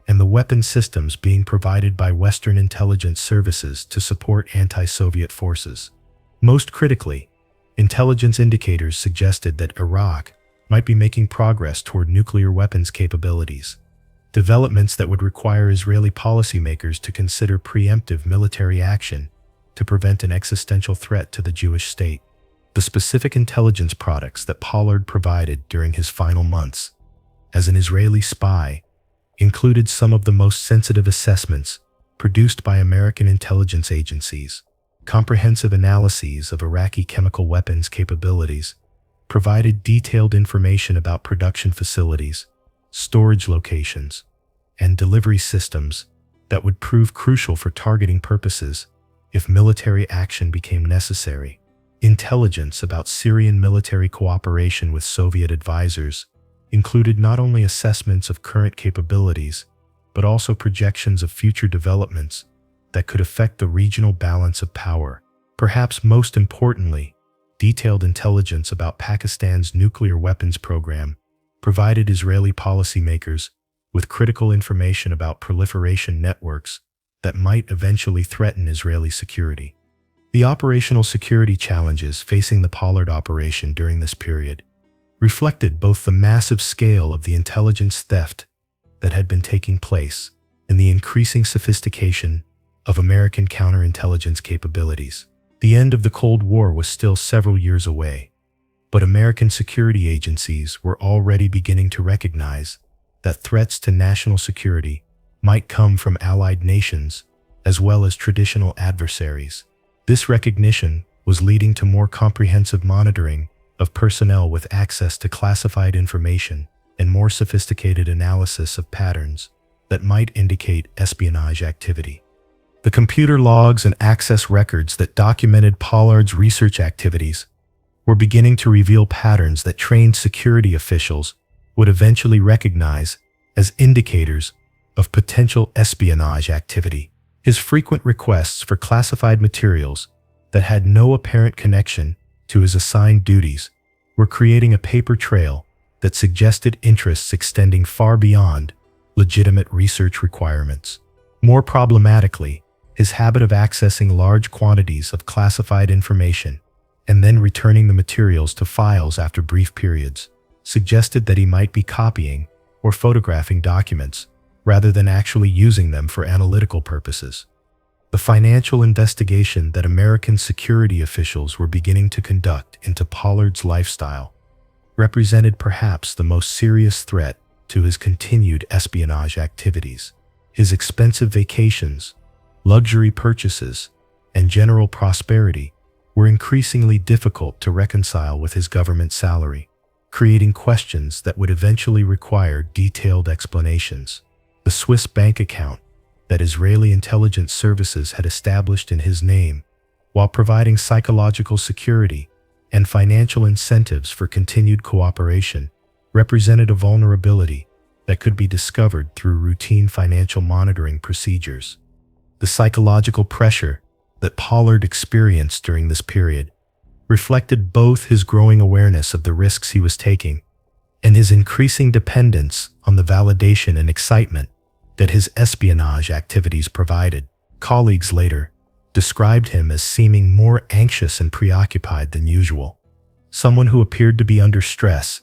and the weapon systems being provided by Western intelligence services to support anti-Soviet forces. Most critically, intelligence indicators suggested that Iraq might be making progress toward nuclear weapons capabilities, developments that would require Israeli policymakers to consider preemptive military action to prevent an existential threat to the Jewish state. The specific intelligence products that Pollard provided during his final months as an Israeli spy included some of the most sensitive assessments produced by American intelligence agencies. Comprehensive analyses of Iraqi chemical weapons capabilities provided detailed information about production facilities, storage locations, and delivery systems that would prove crucial for targeting purposes if military action became necessary. Intelligence about Syrian military cooperation with Soviet advisors included not only assessments of current capabilities, but also projections of future developments that could affect the regional balance of power. Perhaps most importantly, detailed intelligence about Pakistan's nuclear weapons program provided Israeli policymakers with critical information about proliferation networks that might eventually threaten Israeli security. The operational security challenges facing the Pollard operation during this period reflected both the massive scale of the intelligence theft that had been taking place and the increasing sophistication of American counterintelligence capabilities. The end of the Cold War was still several years away, but American security agencies were already beginning to recognize that threats to national security might come from allied nations as well as traditional adversaries. This recognition was leading to more comprehensive monitoring of personnel with access to classified information and more sophisticated analysis of patterns that might indicate espionage activity. The computer logs and access records that documented Pollard's research activities were beginning to reveal patterns that trained security officials would eventually recognize as indicators of potential espionage activity. His frequent requests for classified materials that had no apparent connection to his assigned duties were creating a paper trail that suggested interests extending far beyond legitimate research requirements. More problematically, his habit of accessing large quantities of classified information and then returning the materials to files after brief periods suggested that he might be copying or photographing documents rather than actually using them for analytical purposes. The financial investigation that American security officials were beginning to conduct into Pollard's lifestyle represented perhaps the most serious threat to his continued espionage activities. His expensive vacations, luxury purchases, and general prosperity were increasingly difficult to reconcile with his government salary, creating questions that would eventually require detailed explanations. The Swiss bank account that Israeli intelligence services had established in his name, while providing psychological security and financial incentives for continued cooperation, represented a vulnerability that could be discovered through routine financial monitoring procedures. The psychological pressure that Pollard experienced during this period reflected both his growing awareness of the risks he was taking and his increasing dependence on the validation and excitement that his espionage activities provided. Colleagues later described him as seeming more anxious and preoccupied than usual, someone who appeared to be under stress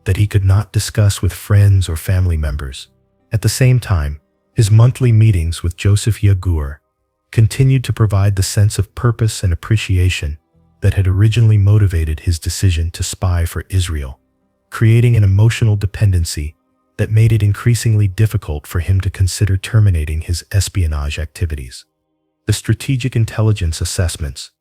that he could not discuss with friends or family members. At the same time, his monthly meetings with Joseph Yagur continued to provide the sense of purpose and appreciation that had originally motivated his decision to spy for Israel, creating an emotional dependency that made it increasingly difficult for him to consider terminating his espionage activities. The strategic intelligence assessments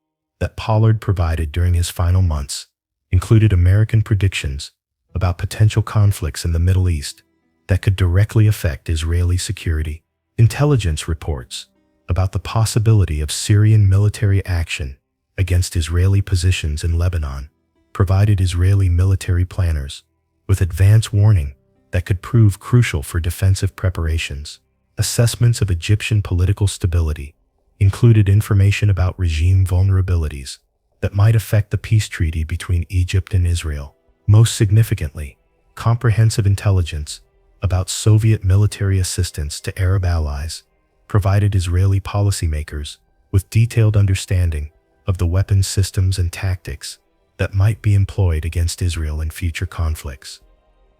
that Pollard provided during his final months included American predictions about potential conflicts in the Middle East that could directly affect Israeli security, intelligence reports about the possibility of Syrian military action against Israeli positions in Lebanon, provided Israeli military planners with advance warning that could prove crucial for defensive preparations. Assessments of Egyptian political stability included information about regime vulnerabilities that might affect the peace treaty between Egypt and Israel. Most significantly, comprehensive intelligence about Soviet military assistance to Arab allies provided Israeli policymakers with detailed understanding of the weapons systems and tactics that might be employed against Israel in future conflicts.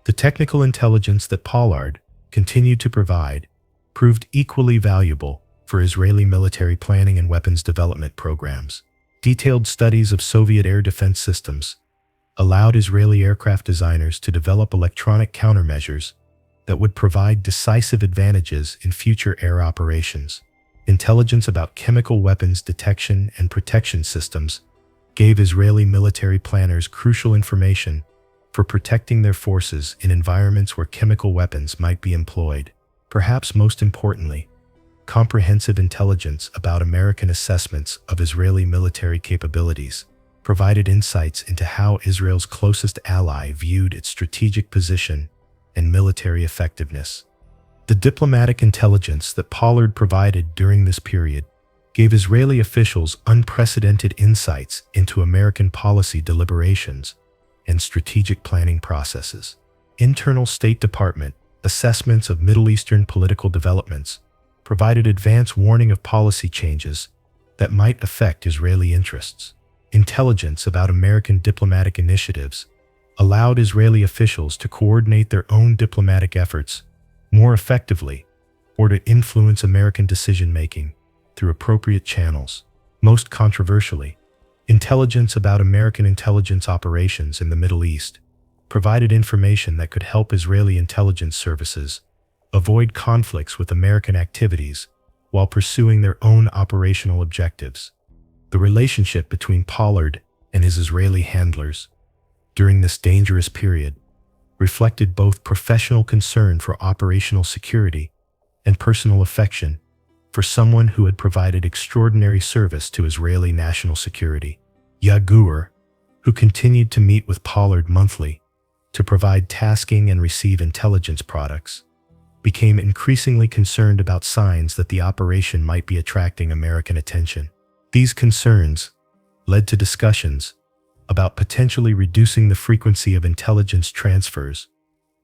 The technical intelligence that Pollard continued to provide proved equally valuable for Israeli military planning and weapons development programs. Detailed studies of Soviet air defense systems allowed Israeli aircraft designers to develop electronic countermeasures that would provide decisive advantages in future air operations. Intelligence about chemical weapons detection and protection systems gave Israeli military planners crucial information for protecting their forces in environments where chemical weapons might be employed. Perhaps most importantly, comprehensive intelligence about American assessments of Israeli military capabilities provided insights into how Israel's closest ally viewed its strategic position and military effectiveness. The diplomatic intelligence that Pollard provided during this period gave Israeli officials unprecedented insights into American policy deliberations and strategic planning processes. Internal State Department assessments of Middle Eastern political developments provided advance warning of policy changes that might affect Israeli interests. Intelligence about American diplomatic initiatives allowed Israeli officials to coordinate their own diplomatic efforts more effectively or to influence American decision-making through appropriate channels. Most controversially, intelligence about American intelligence operations in the Middle East provided information that could help Israeli intelligence services avoid conflicts with American activities while pursuing their own operational objectives. The relationship between Pollard and his Israeli handlers during this dangerous period reflected both professional concern for operational security and personal affection for someone who had provided extraordinary service to Israeli national security. Yagur, who continued to meet with Pollard monthly to provide tasking and receive intelligence products, became increasingly concerned about signs that the operation might be attracting American attention. These concerns led to discussions about potentially reducing the frequency of intelligence transfers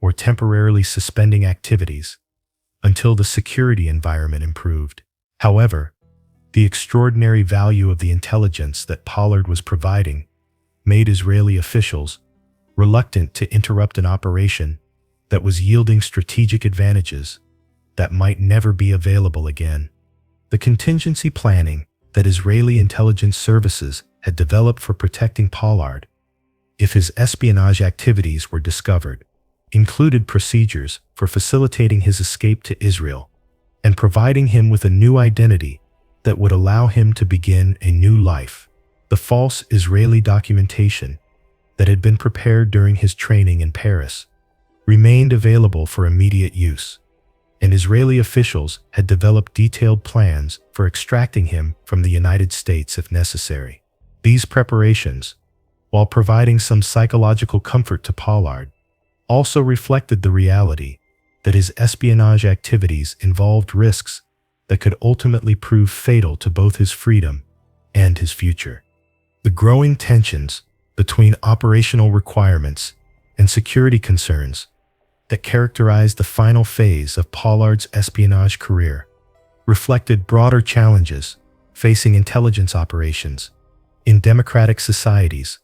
or temporarily suspending activities until the security environment improved. However, the extraordinary value of the intelligence that Pollard was providing made Israeli officials reluctant to interrupt an operation that was yielding strategic advantages that might never be available again. The contingency planning that Israeli intelligence services had developed for protecting Pollard if his espionage activities were discovered included procedures for facilitating his escape to Israel and providing him with a new identity that would allow him to begin a new life. The false Israeli documentation that had been prepared during his training in Paris remained available for immediate use, and Israeli officials had developed detailed plans for extracting him from the United States if necessary. These preparations, while providing some psychological comfort to Pollard, also reflected the reality that his espionage activities involved risks that could ultimately prove fatal to both his freedom and his future. The growing tensions between operational requirements and security concerns that characterized the final phase of Pollard's espionage career reflected broader challenges facing intelligence operations in democratic societies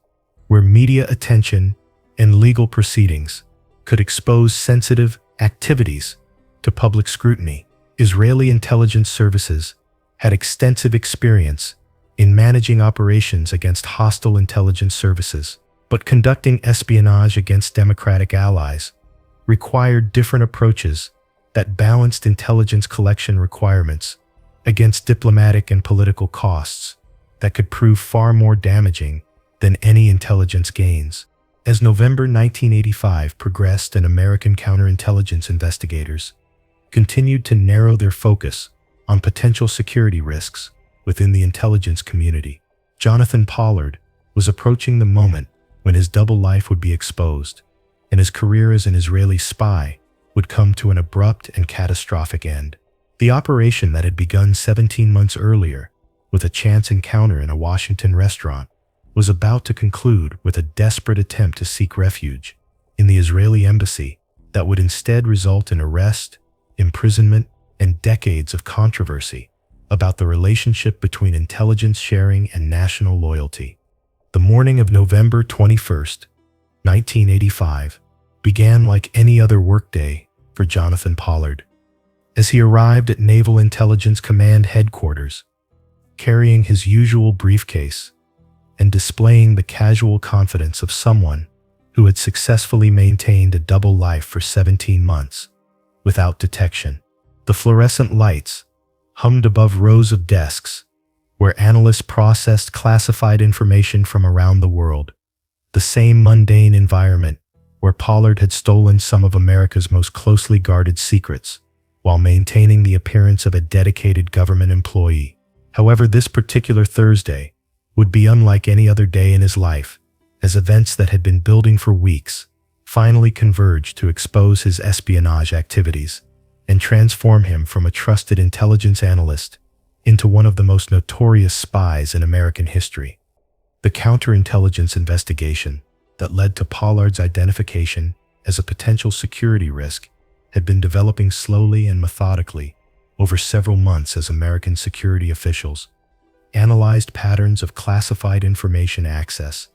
where media attention and legal proceedings could expose sensitive activities to public scrutiny. Israeli intelligence services had extensive experience in managing operations against hostile intelligence services, but conducting espionage against democratic allies required different approaches that balanced intelligence collection requirements against diplomatic and political costs that could prove far more damaging than any intelligence gains. As November 1985 progressed and American counterintelligence investigators continued to narrow their focus on potential security risks within the intelligence community, Jonathan Pollard was approaching the moment when his double life would be exposed, and his career as an Israeli spy would come to an abrupt and catastrophic end. The operation that had begun 17 months earlier with a chance encounter in a Washington restaurant was about to conclude with a desperate attempt to seek refuge in the Israeli embassy that would instead result in arrest, imprisonment, and decades of controversy about the relationship between intelligence sharing and national loyalty. The morning of November 21st, 1985, began like any other workday for Jonathan Pollard. As he arrived at Naval Intelligence Command Headquarters, carrying his usual briefcase and displaying the casual confidence of someone who had successfully maintained a double life for 17 months without detection. The fluorescent lights hummed above rows of desks where analysts processed classified information from around the world, the same mundane environment where Pollard had stolen some of America's most closely guarded secrets while maintaining the appearance of a dedicated government employee. However, this particular Thursday would be unlike any other day in his life, as events that had been building for weeks finally converged to expose his espionage activities and transform him from a trusted intelligence analyst into one of the most notorious spies in American history. The counterintelligence investigation that led to Pollard's identification as a potential security risk had been developing slowly and methodically over several months as American security officials analyzed patterns of classified information access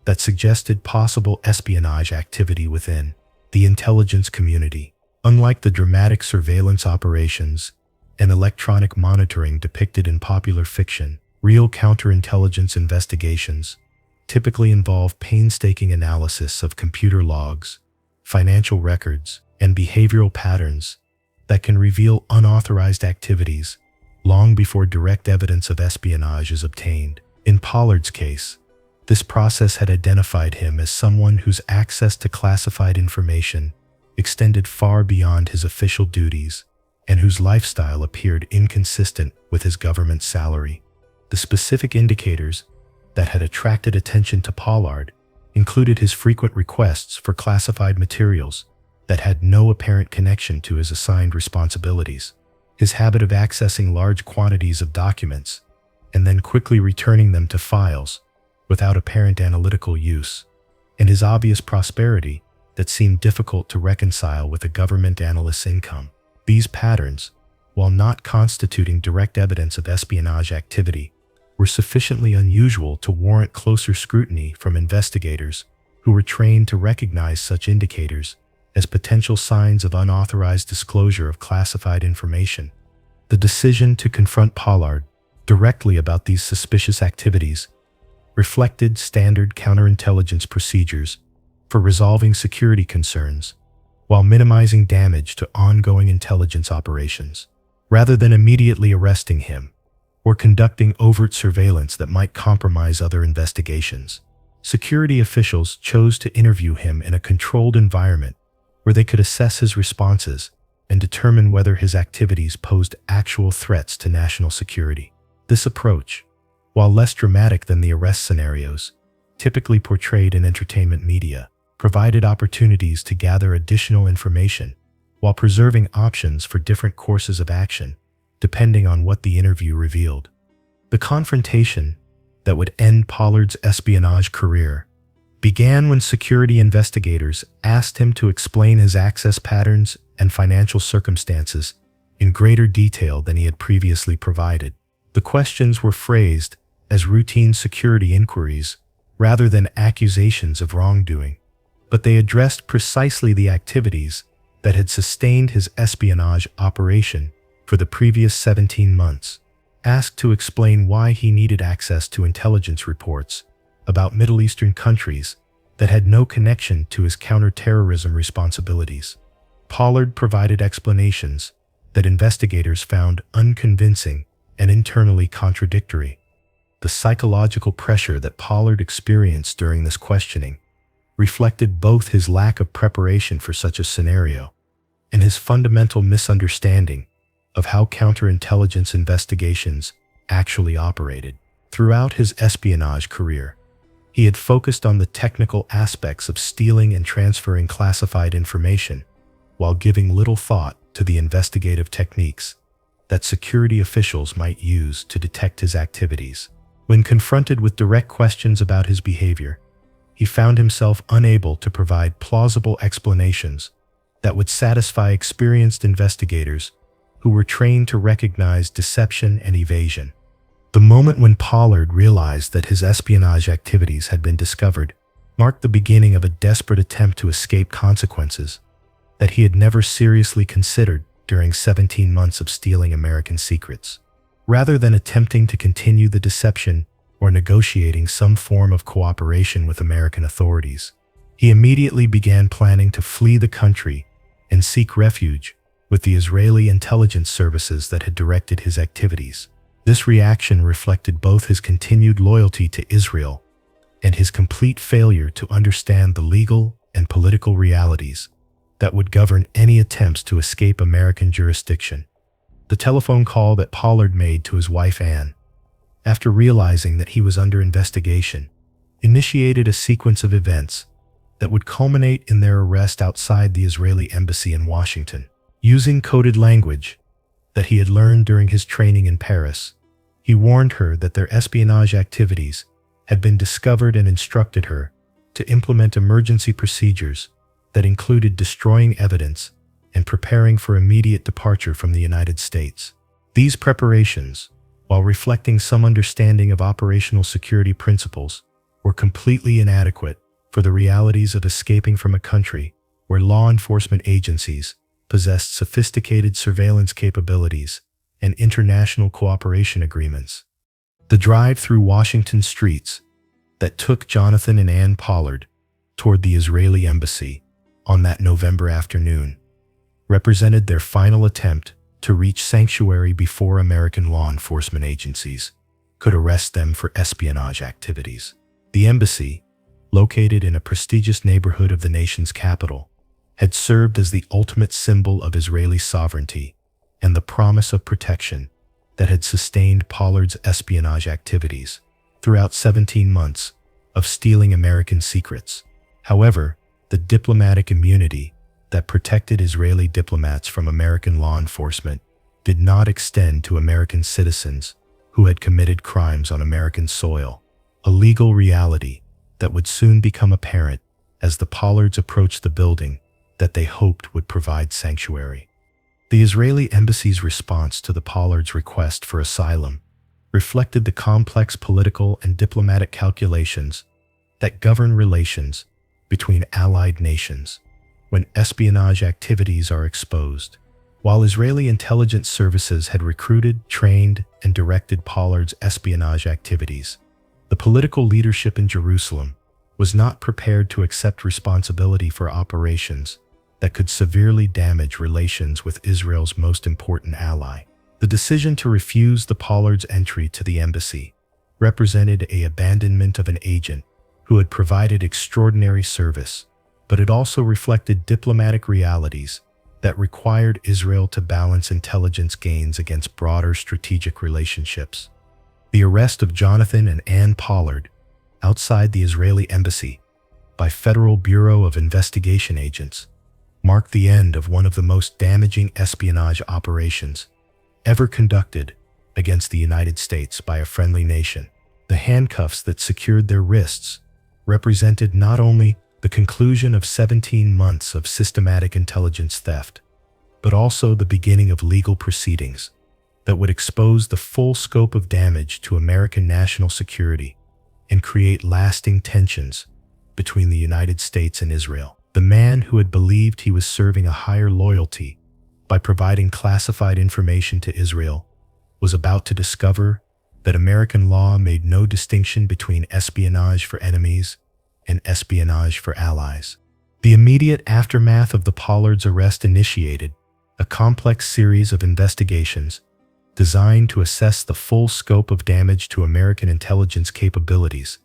that suggested possible espionage activity within the intelligence community. Unlike the dramatic surveillance operations and electronic monitoring depicted in popular fiction, real counterintelligence investigations typically involve painstaking analysis of computer logs, financial records, and behavioral patterns that can reveal unauthorized activities long before direct evidence of espionage is obtained. In Pollard's case, this process had identified him as someone whose access to classified information extended far beyond his official duties and whose lifestyle appeared inconsistent with his government salary. The specific indicators that had attracted attention to Pollard included his frequent requests for classified materials that had no apparent connection to his assigned responsibilities, his habit of accessing large quantities of documents and then quickly returning them to files without apparent analytical use, and his obvious prosperity that seemed difficult to reconcile with a government analyst's income. These patterns, while not constituting direct evidence of espionage activity, were sufficiently unusual to warrant closer scrutiny from investigators who were trained to recognize such indicators as potential signs of unauthorized disclosure of classified information. The decision to confront Pollard directly about these suspicious activities reflected standard counterintelligence procedures for resolving security concerns while minimizing damage to ongoing intelligence operations. Rather than immediately arresting him or conducting overt surveillance that might compromise other investigations, security officials chose to interview him in a controlled environment where they could assess his responses and determine whether his activities posed actual threats to national security. This approach, while less dramatic than the arrest scenarios typically portrayed in entertainment media, provided opportunities to gather additional information while preserving options for different courses of action, depending on what the interview revealed. The confrontation that would end Pollard's espionage career began when security investigators asked him to explain his access patterns and financial circumstances in greater detail than he had previously provided. The questions were phrased as routine security inquiries rather than accusations of wrongdoing, but they addressed precisely the activities that had sustained his espionage operation for the previous 17 months. Asked to explain why he needed access to intelligence reports about Middle Eastern countries that had no connection to his counterterrorism responsibilities, Pollard provided explanations that investigators found unconvincing and internally contradictory. The psychological pressure that Pollard experienced during this questioning reflected both his lack of preparation for such a scenario and his fundamental misunderstanding of how counterintelligence investigations actually operated. Throughout his espionage career, he had focused on the technical aspects of stealing and transferring classified information, while giving little thought to the investigative techniques that security officials might use to detect his activities. When confronted with direct questions about his behavior, he found himself unable to provide plausible explanations that would satisfy experienced investigators who were trained to recognize deception and evasion. The moment when Pollard realized that his espionage activities had been discovered marked the beginning of a desperate attempt to escape consequences that he had never seriously considered during 17 months of stealing American secrets. Rather than attempting to continue the deception or negotiating some form of cooperation with American authorities, he immediately began planning to flee the country and seek refuge with the Israeli intelligence services that had directed his activities. This reaction reflected both his continued loyalty to Israel and his complete failure to understand the legal and political realities that would govern any attempts to escape American jurisdiction. The telephone call that Pollard made to his wife Anne, after realizing that he was under investigation, initiated a sequence of events that would culminate in their arrest outside the Israeli embassy in Washington. Using coded language that he had learned during his training in Paris, he warned her that their espionage activities had been discovered and instructed her to implement emergency procedures that included destroying evidence and preparing for immediate departure from the United States. These preparations, while reflecting some understanding of operational security principles, were completely inadequate for the realities of escaping from a country where law enforcement agencies possessed sophisticated surveillance capabilities and international cooperation agreements. The drive through Washington streets that took Jonathan and Anne Pollard toward the Israeli embassy on that November afternoon represented their final attempt to reach sanctuary before American law enforcement agencies could arrest them for espionage activities. The embassy, located in a prestigious neighborhood of the nation's capital, had served as the ultimate symbol of Israeli sovereignty and the promise of protection that had sustained Pollard's espionage activities throughout 17 months of stealing American secrets. However, the diplomatic immunity that protected Israeli diplomats from American law enforcement did not extend to American citizens who had committed crimes on American soil, a legal reality that would soon become apparent as the Pollards approached the building that they hoped would provide sanctuary. The Israeli embassy's response to the Pollards' request for asylum reflected the complex political and diplomatic calculations that govern relations between allied nations when espionage activities are exposed. While Israeli intelligence services had recruited, trained, and directed Pollard's espionage activities, the political leadership in Jerusalem was not prepared to accept responsibility for operations that could severely damage relations with Israel's most important ally. The decision to refuse the Pollards' entry to the embassy represented an abandonment of an agent who had provided extraordinary service, but it also reflected diplomatic realities that required Israel to balance intelligence gains against broader strategic relationships. The arrest of Jonathan and Ann Pollard outside the Israeli embassy by Federal Bureau of Investigation agents marked the end of one of the most damaging espionage operations ever conducted against the United States by a friendly nation. The handcuffs that secured their wrists represented not only the conclusion of 17 months of systematic intelligence theft, but also the beginning of legal proceedings that would expose the full scope of damage to American national security and create lasting tensions between the United States and Israel. The man who had believed he was serving a higher loyalty by providing classified information to Israel was about to discover that American law made no distinction between espionage for enemies and espionage for allies. The immediate aftermath of the Pollards' arrest initiated a complex series of investigations designed to assess the full scope of damage to American intelligence capabilities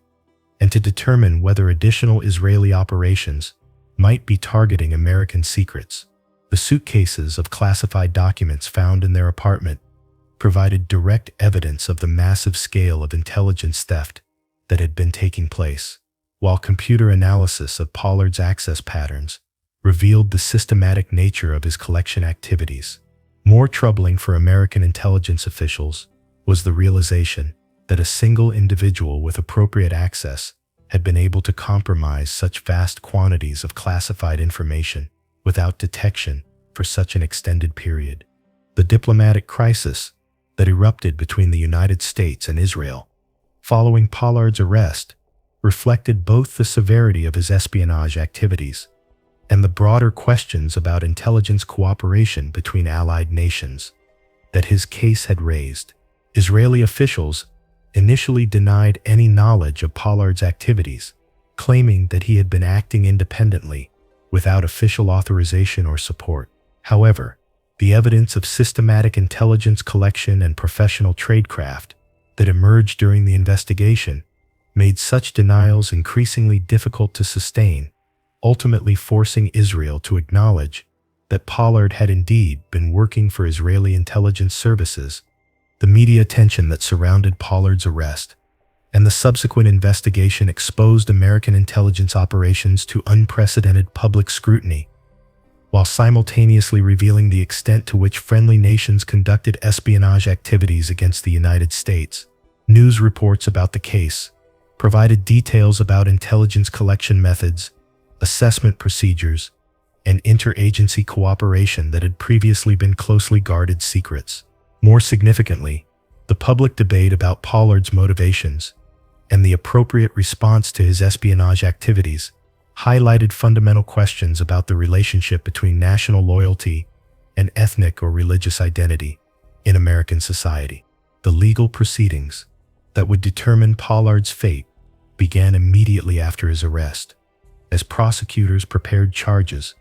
and to determine whether additional Israeli operations might be targeting American secrets. The suitcases of classified documents found in their apartment provided direct evidence of the massive scale of intelligence theft that had been taking place, while computer analysis of Pollard's access patterns revealed the systematic nature of his collection activities. More troubling for American intelligence officials was the realization that a single individual with appropriate access had been able to compromise such vast quantities of classified information without detection for such an extended period. The diplomatic crisis that erupted between the United States and Israel following Pollard's arrest reflected both the severity of his espionage activities and the broader questions about intelligence cooperation between allied nations that his case had raised. Israeli officials initially denied any knowledge of Pollard's activities, claiming that he had been acting independently without official authorization or support. However, the evidence of systematic intelligence collection and professional tradecraft that emerged during the investigation made such denials increasingly difficult to sustain, ultimately forcing Israel to acknowledge that Pollard had indeed been working for Israeli intelligence services. The media attention that surrounded Pollard's arrest and the subsequent investigation exposed American intelligence operations to unprecedented public scrutiny, while simultaneously revealing the extent to which friendly nations conducted espionage activities against the United States. News reports about the case provided details about intelligence collection methods, assessment procedures, and interagency cooperation that had previously been closely guarded secrets. More significantly, the public debate about Pollard's motivations and the appropriate response to his espionage activities highlighted fundamental questions about the relationship between national loyalty and ethnic or religious identity in American society. The legal proceedings that would determine Pollard's fate began immediately after his arrest, as prosecutors prepared charges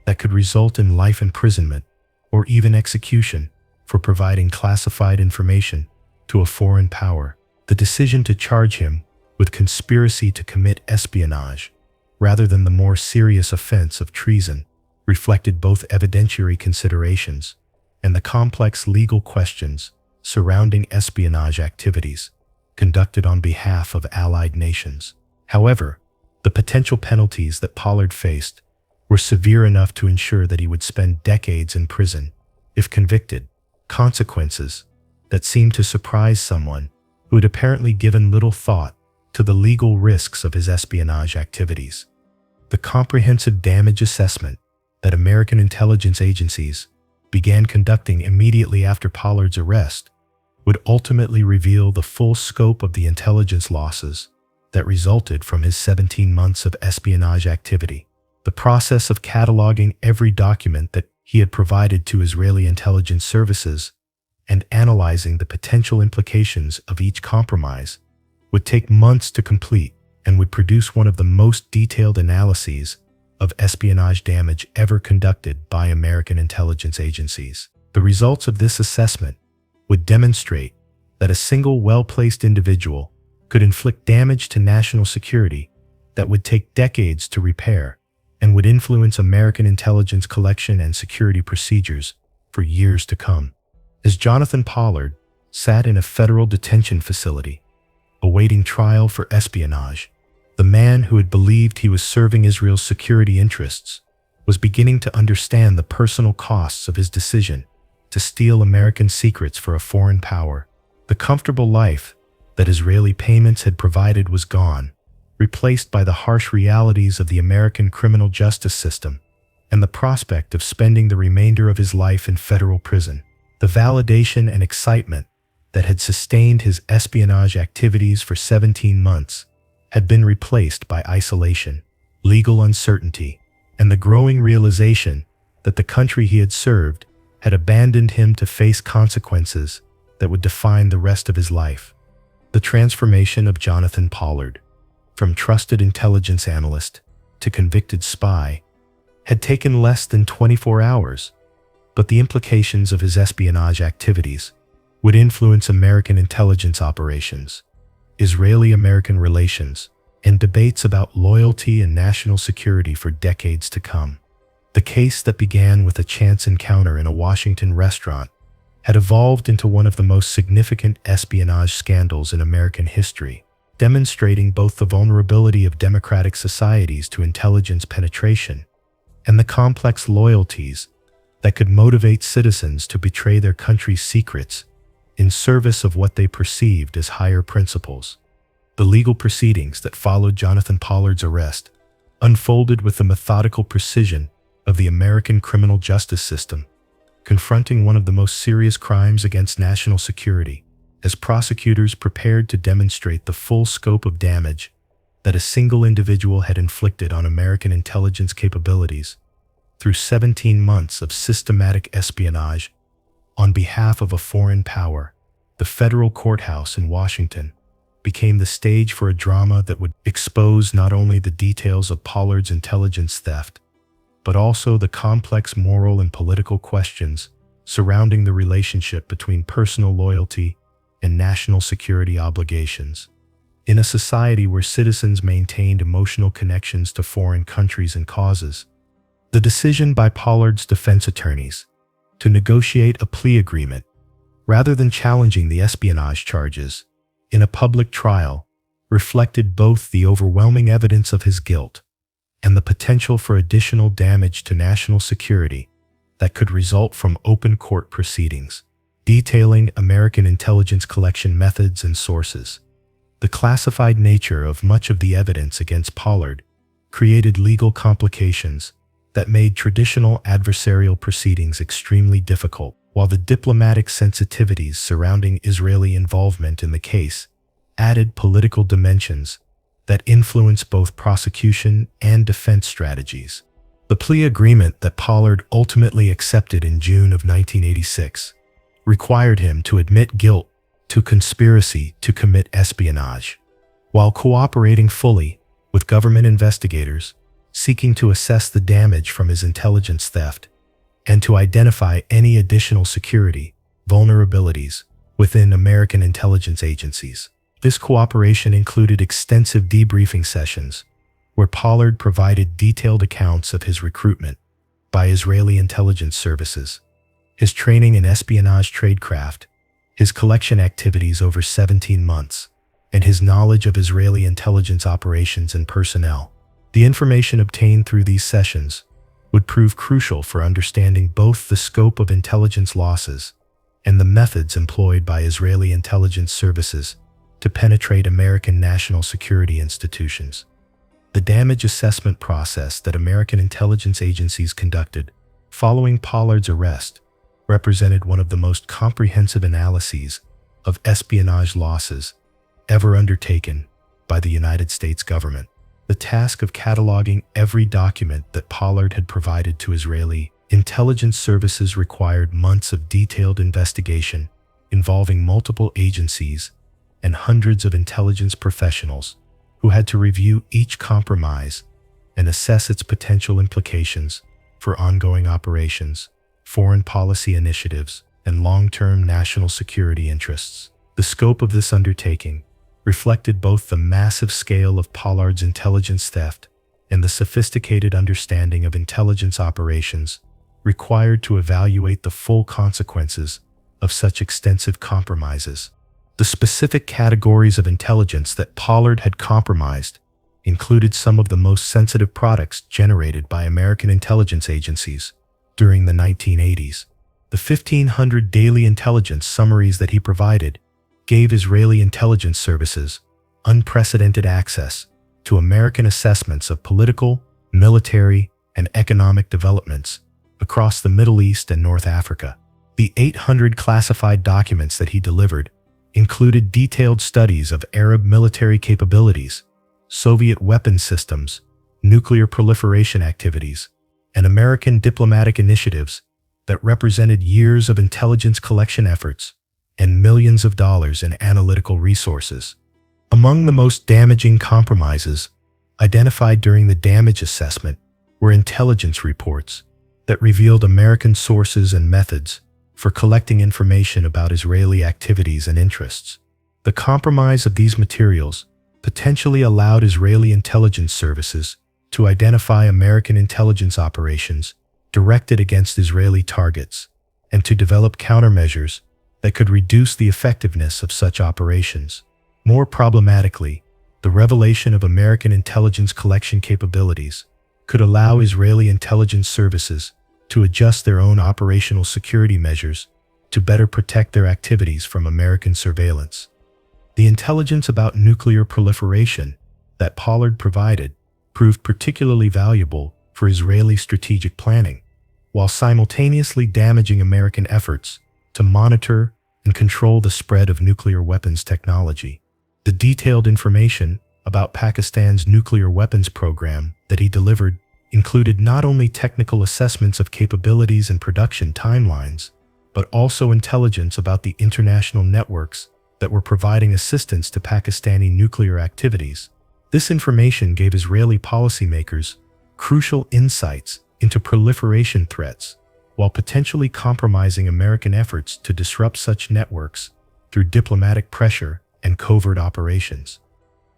that could result in life imprisonment or even execution for providing classified information to a foreign power. The decision to charge him with conspiracy to commit espionage rather than the more serious offense of treason reflected both evidentiary considerations and the complex legal questions surrounding espionage activities conducted on behalf of allied nations. However, the potential penalties that Pollard faced were severe enough to ensure that he would spend decades in prison if convicted, consequences that seemed to surprise someone who had apparently given little thought to the legal risks of his espionage activities. The comprehensive damage assessment that American intelligence agencies began conducting immediately after Pollard's arrest would ultimately reveal the full scope of the intelligence losses that resulted from his 17 months of espionage activity. The process of cataloging every document that he had provided to Israeli intelligence services and analyzing the potential implications of each compromise would take months to complete and would produce one of the most detailed analyses of espionage damage ever conducted by American intelligence agencies. The results of this assessment would demonstrate that a single well-placed individual could inflict damage to national security that would take decades to repair and would influence American intelligence collection and security procedures for years to come. As Jonathan Pollard sat in a federal detention facility, awaiting trial for espionage, the man who had believed he was serving Israel's security interests was beginning to understand the personal costs of his decision to steal American secrets for a foreign power. The comfortable life that Israeli payments had provided was gone, replaced by the harsh realities of the American criminal justice system and the prospect of spending the remainder of his life in federal prison. The validation and excitement that had sustained his espionage activities for 17 months had been replaced by isolation, legal uncertainty, and the growing realization that the country he had served had abandoned him to face consequences that would define the rest of his life. The transformation of Jonathan Pollard, from trusted intelligence analyst to convicted spy, had taken less than 24 hours, but the implications of his espionage activities would influence American intelligence operations, Israeli-American relations, and debates about loyalty and national security for decades to come. The case that began with a chance encounter in a Washington restaurant had evolved into one of the most significant espionage scandals in American history, demonstrating both the vulnerability of democratic societies to intelligence penetration and the complex loyalties that could motivate citizens to betray their country's secrets in service of what they perceived as higher principles. The legal proceedings that followed Jonathan Pollard's arrest unfolded with the methodical precision of the American criminal justice system, confronting one of the most serious crimes against national security, as prosecutors prepared to demonstrate the full scope of damage that a single individual had inflicted on American intelligence capabilities through 17 months of systematic espionage on behalf of a foreign power. The federal courthouse in Washington became the stage for a drama that would expose not only the details of Pollard's intelligence theft, but also the complex moral and political questions surrounding the relationship between personal loyalty and national security obligations. In a society where citizens maintained emotional connections to foreign countries and causes, the decision by Pollard's defense attorneys to negotiate a plea agreement rather than challenging the espionage charges in a public trial reflected both the overwhelming evidence of his guilt and the potential for additional damage to national security that could result from open court proceedings, detailing American intelligence collection methods and sources. The classified nature of much of the evidence against Pollard created legal complications that made traditional adversarial proceedings extremely difficult, while the diplomatic sensitivities surrounding Israeli involvement in the case added political dimensions that influence both prosecution and defense strategies. The plea agreement that Pollard ultimately accepted in June of 1986 required him to admit guilt to conspiracy to commit espionage, while cooperating fully with government investigators seeking to assess the damage from his intelligence theft and to identify any additional security vulnerabilities within American intelligence agencies. This cooperation included extensive debriefing sessions where Pollard provided detailed accounts of his recruitment by Israeli intelligence services, his training in espionage tradecraft, his collection activities over 17 months, and his knowledge of Israeli intelligence operations and personnel. The information obtained through these sessions would prove crucial for understanding both the scope of intelligence losses and the methods employed by Israeli intelligence services to penetrate American national security institutions. The damage assessment process that American intelligence agencies conducted following Pollard's arrest represented one of the most comprehensive analyses of espionage losses ever undertaken by the United States government. The task of cataloging every document that Pollard had provided to Israeli intelligence services required months of detailed investigation involving multiple agencies and hundreds of intelligence professionals who had to review each compromise and assess its potential implications for ongoing operations, foreign policy initiatives, and long-term national security interests. The scope of this undertaking reflected both the massive scale of Pollard's intelligence theft and the sophisticated understanding of intelligence operations required to evaluate the full consequences of such extensive compromises. The specific categories of intelligence that Pollard had compromised included some of the most sensitive products generated by American intelligence agencies during the 1980s. The 1,500 daily intelligence summaries that he provided gave Israeli intelligence services unprecedented access to American assessments of political, military, and economic developments across the Middle East and North Africa. The 800 classified documents that he delivered included detailed studies of Arab military capabilities, Soviet weapons systems, nuclear proliferation activities, and American diplomatic initiatives that represented years of intelligence collection efforts and millions of dollars in analytical resources. Among the most damaging compromises identified during the damage assessment were intelligence reports that revealed American sources and methods for collecting information about Israeli activities and interests. The compromise of these materials potentially allowed Israeli intelligence services to identify American intelligence operations directed against Israeli targets and to develop countermeasures that could reduce the effectiveness of such operations. More problematically, the revelation of American intelligence collection capabilities could allow Israeli intelligence services to adjust their own operational security measures to better protect their activities from American surveillance. The intelligence about nuclear proliferation that Pollard provided proved particularly valuable for Israeli strategic planning, while simultaneously damaging American efforts to monitor and control the spread of nuclear weapons technology. The detailed information about Pakistan's nuclear weapons program that he delivered included not only technical assessments of capabilities and production timelines, but also intelligence about the international networks that were providing assistance to Pakistani nuclear activities. This information gave Israeli policymakers crucial insights into proliferation threats, while potentially compromising American efforts to disrupt such networks through diplomatic pressure and covert operations.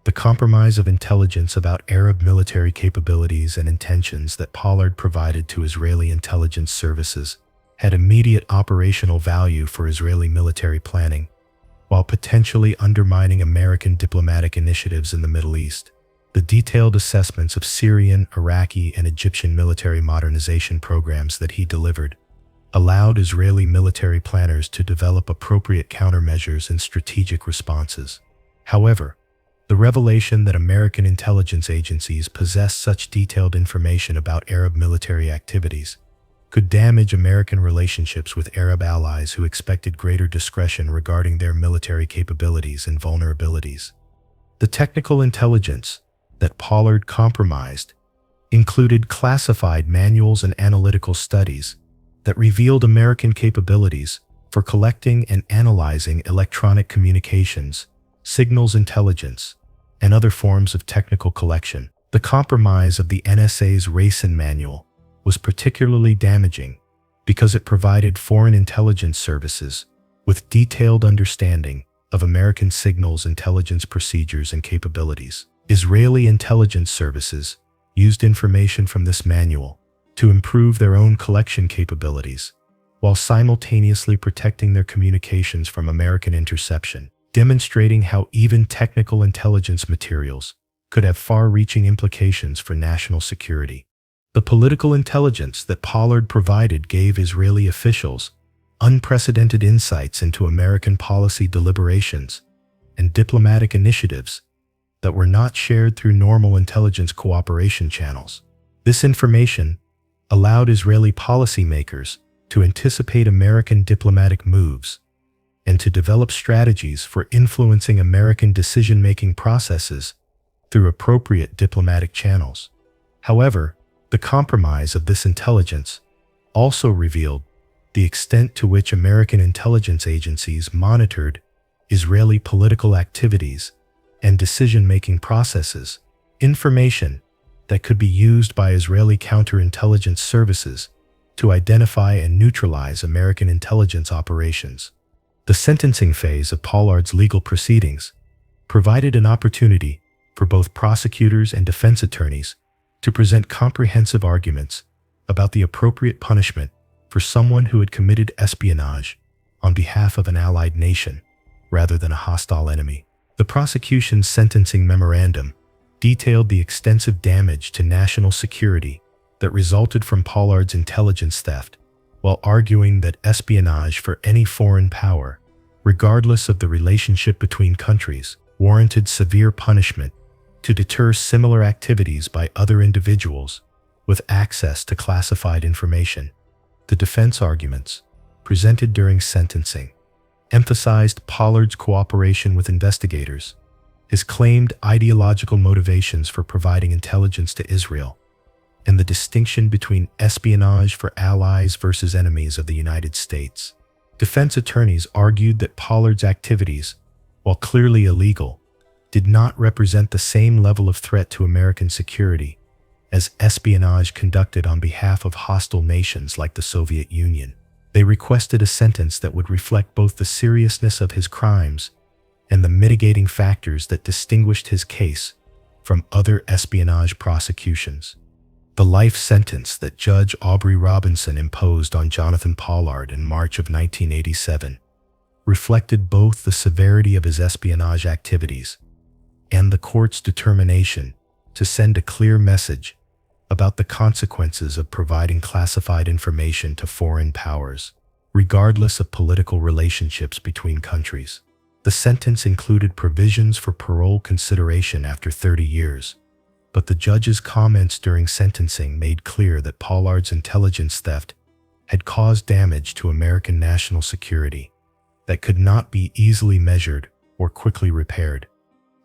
The compromise of intelligence about Arab military capabilities and intentions that Pollard provided to Israeli intelligence services had immediate operational value for Israeli military planning, while potentially undermining American diplomatic initiatives in the Middle East. The detailed assessments of Syrian, Iraqi, and Egyptian military modernization programs that he delivered allowed Israeli military planners to develop appropriate countermeasures and strategic responses. However, the revelation that American intelligence agencies possess such detailed information about Arab military activities could damage American relationships with Arab allies who expected greater discretion regarding their military capabilities and vulnerabilities. The technical intelligence that Pollard compromised included classified manuals and analytical studies that revealed American capabilities for collecting and analyzing electronic communications, signals intelligence, and other forms of technical collection. The compromise of the NSA's Racine Manual was particularly damaging because it provided foreign intelligence services with detailed understanding of American signals intelligence procedures and capabilities. Israeli intelligence services used information from this manual to improve their own collection capabilities, while simultaneously protecting their communications from American interception, demonstrating how even technical intelligence materials could have far-reaching implications for national security. The political intelligence that Pollard provided gave Israeli officials unprecedented insights into American policy deliberations and diplomatic initiatives that were not shared through normal intelligence cooperation channels. This information allowed Israeli policymakers to anticipate American diplomatic moves and to develop strategies for influencing American decision-making processes through appropriate diplomatic channels. However, the compromise of this intelligence also revealed the extent to which American intelligence agencies monitored Israeli political activities and decision-making processes. Information that could be used by Israeli counterintelligence services to identify and neutralize American intelligence operations. The sentencing phase of Pollard's legal proceedings provided an opportunity for both prosecutors and defense attorneys to present comprehensive arguments about the appropriate punishment for someone who had committed espionage on behalf of an allied nation rather than a hostile enemy. The prosecution's sentencing memorandum detailed the extensive damage to national security that resulted from Pollard's intelligence theft, while arguing that espionage for any foreign power, regardless of the relationship between countries, warranted severe punishment to deter similar activities by other individuals with access to classified information. The defense arguments, presented during sentencing, emphasized Pollard's cooperation with investigators, his claimed ideological motivations for providing intelligence to Israel, and the distinction between espionage for allies versus enemies of the United States. Defense attorneys argued that Pollard's activities, while clearly illegal, did not represent the same level of threat to American security as espionage conducted on behalf of hostile nations like the Soviet Union. They requested a sentence that would reflect both the seriousness of his crimes and the mitigating factors that distinguished his case from other espionage prosecutions. The life sentence that Judge Aubrey Robinson imposed on Jonathan Pollard in March of 1987 reflected both the severity of his espionage activities and the court's determination to send a clear message about the consequences of providing classified information to foreign powers, regardless of political relationships between countries. The sentence included provisions for parole consideration after 30 years, but the judge's comments during sentencing made clear that Pollard's intelligence theft had caused damage to American national security that could not be easily measured or quickly repaired.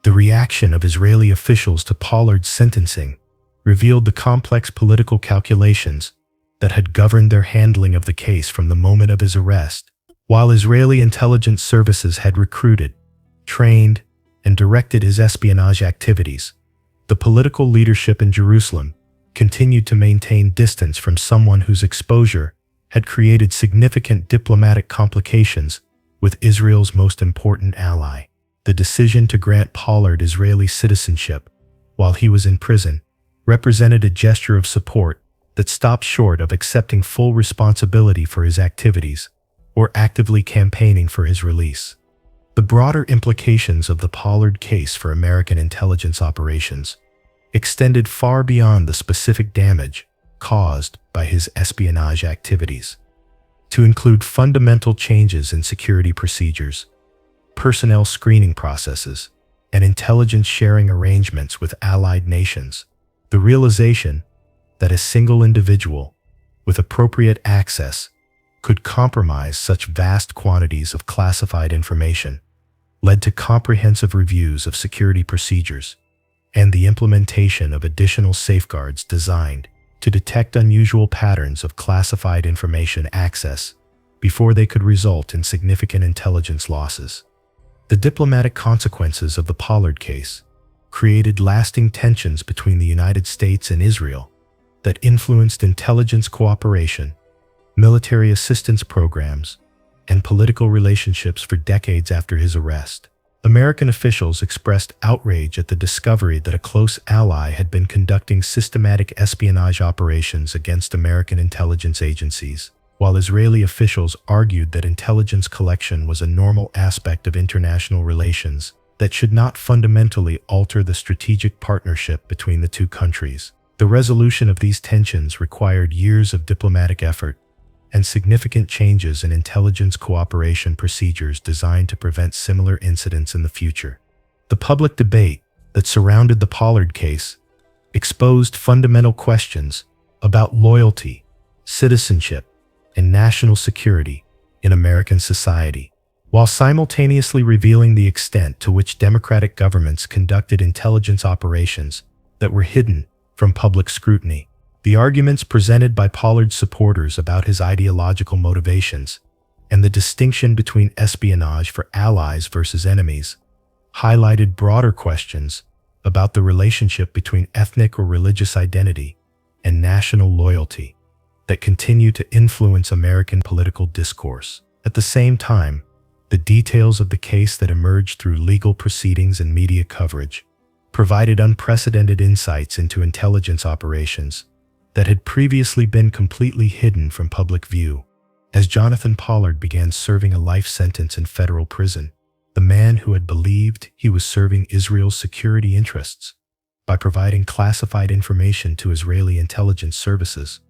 The reaction of Israeli officials to Pollard's sentencing revealed the complex political calculations that had governed their handling of the case from the moment of his arrest. While Israeli intelligence services had recruited, trained, and directed his espionage activities, the political leadership in Jerusalem continued to maintain distance from someone whose exposure had created significant diplomatic complications with Israel's most important ally. The decision to grant Pollard Israeli citizenship while he was in prison represented a gesture of support that stopped short of accepting full responsibility for his activities or actively campaigning for his release. The broader implications of the Pollard case for American intelligence operations extended far beyond the specific damage caused by his espionage activities, to include fundamental changes in security procedures, personnel screening processes, and intelligence sharing arrangements with allied nations. The realization that a single individual with appropriate access could compromise such vast quantities of classified information led to comprehensive reviews of security procedures and the implementation of additional safeguards designed to detect unusual patterns of classified information access before they could result in significant intelligence losses. The diplomatic consequences of the Pollard case created lasting tensions between the United States and Israel that influenced intelligence cooperation, military assistance programs, and political relationships for decades after his arrest. American officials expressed outrage at the discovery that a close ally had been conducting systematic espionage operations against American intelligence agencies, while Israeli officials argued that intelligence collection was a normal aspect of international relations that should not fundamentally alter the strategic partnership between the two countries. The resolution of these tensions required years of diplomatic effort and significant changes in intelligence cooperation procedures designed to prevent similar incidents in the future. The public debate that surrounded the Pollard case exposed fundamental questions about loyalty, citizenship, and national security in American society, while simultaneously revealing the extent to which democratic governments conducted intelligence operations that were hidden from public scrutiny. The arguments presented by Pollard's supporters about his ideological motivations and the distinction between espionage for allies versus enemies highlighted broader questions about the relationship between ethnic or religious identity and national loyalty that continue to influence American political discourse. At the same time, the details of the case that emerged through legal proceedings and media coverage provided unprecedented insights into intelligence operations that had previously been completely hidden from public view. As Jonathan Pollard began serving a life sentence in federal prison, the man who had believed he was serving Israel's security interests by providing classified information to Israeli intelligence services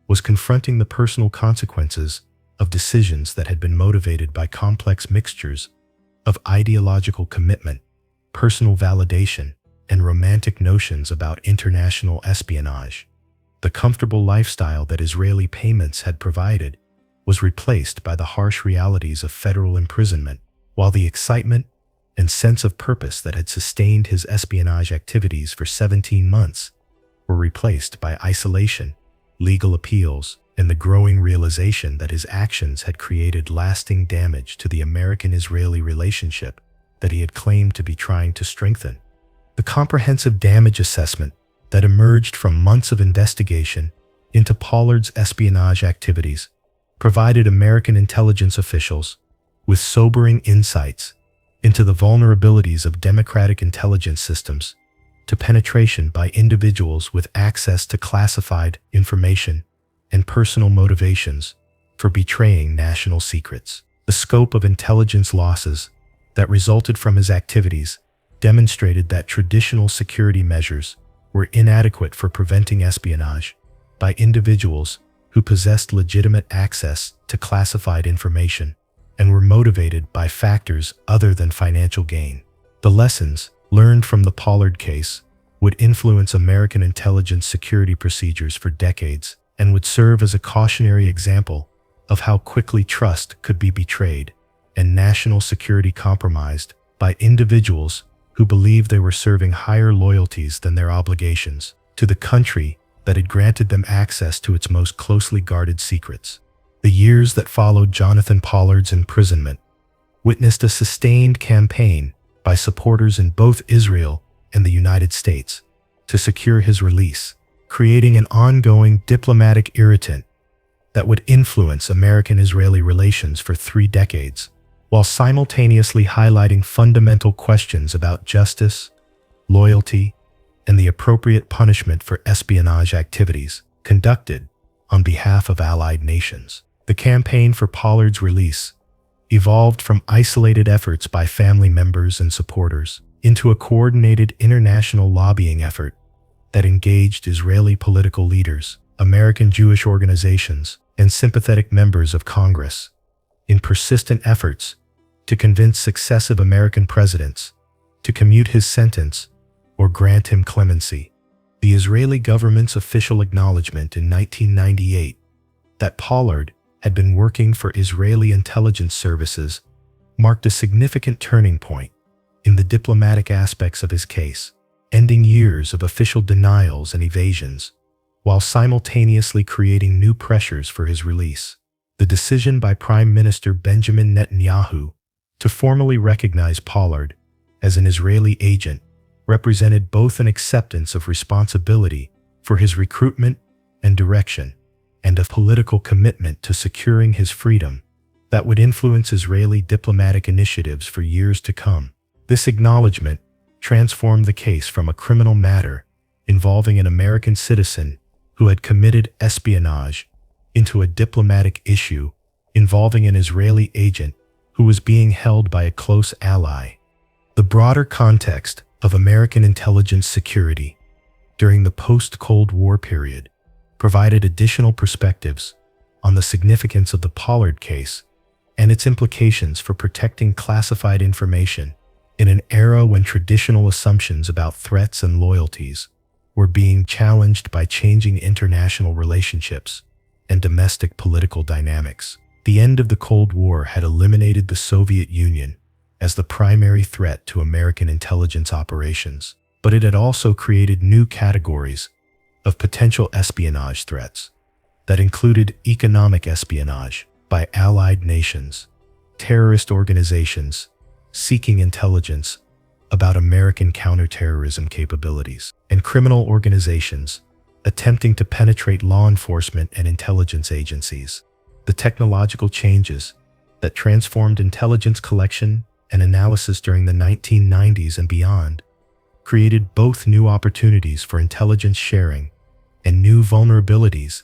was confronting the personal consequences of decisions that had been motivated by complex mixtures of ideological commitment, personal validation, and romantic notions about international espionage. The comfortable lifestyle that Israeli payments had provided was replaced by the harsh realities of federal imprisonment, while the excitement and sense of purpose that had sustained his espionage activities for 17 months were replaced by isolation, legal appeals, and the growing realization that his actions had created lasting damage to the American-Israeli relationship that he had claimed to be trying to strengthen. The comprehensive damage assessment that emerged from months of investigation into Pollard's espionage activities provided American intelligence officials with sobering insights into the vulnerabilities of democratic intelligence systems to penetration by individuals with access to classified information and personal motivations for betraying national secrets. The scope of intelligence losses that resulted from his activities demonstrated that traditional security measures were inadequate for preventing espionage by individuals who possessed legitimate access to classified information and were motivated by factors other than financial gain. The lessons learned from the Pollard case would influence American intelligence security procedures for decades and would serve as a cautionary example of how quickly trust could be betrayed and national security compromised by individuals who believed they were serving higher loyalties than their obligations to the country that had granted them access to its most closely guarded secrets. The years that followed Jonathan Pollard's imprisonment witnessed a sustained campaign by supporters in both Israel and the United States to secure his release, creating an ongoing diplomatic irritant that would influence American-Israeli relations for 3 decades, while simultaneously highlighting fundamental questions about justice, loyalty, and the appropriate punishment for espionage activities conducted on behalf of allied nations. The campaign for Pollard's release evolved from isolated efforts by family members and supporters into a coordinated international lobbying effort that engaged Israeli political leaders, American Jewish organizations, and sympathetic members of Congress in persistent efforts to convince successive American presidents to commute his sentence or grant him clemency. The Israeli government's official acknowledgement in 1998 that Pollard had been working for Israeli intelligence services marked a significant turning point in the diplomatic aspects of his case, ending years of official denials and evasions, while simultaneously creating new pressures for his release. The decision by Prime Minister Benjamin Netanyahu to formally recognize Pollard as an Israeli agent represented both an acceptance of responsibility for his recruitment and direction, and a political commitment to securing his freedom that would influence Israeli diplomatic initiatives for years to come. This acknowledgement transformed the case from a criminal matter involving an American citizen who had committed espionage into a diplomatic issue involving an Israeli agent who was being held by a close ally. The broader context of American intelligence security during the post-Cold War period provided additional perspectives on the significance of the Pollard case and its implications for protecting classified information in an era when traditional assumptions about threats and loyalties were being challenged by changing international relationships and domestic political dynamics. The end of the Cold War had eliminated the Soviet Union as the primary threat to American intelligence operations, but it had also created new categories of potential espionage threats that included economic espionage by allied nations, terrorist organizations seeking intelligence about American counterterrorism capabilities and criminal organizations attempting to penetrate law enforcement and intelligence agencies. The technological changes that transformed intelligence collection and analysis during the 1990s and beyond created both new opportunities for intelligence sharing and new vulnerabilities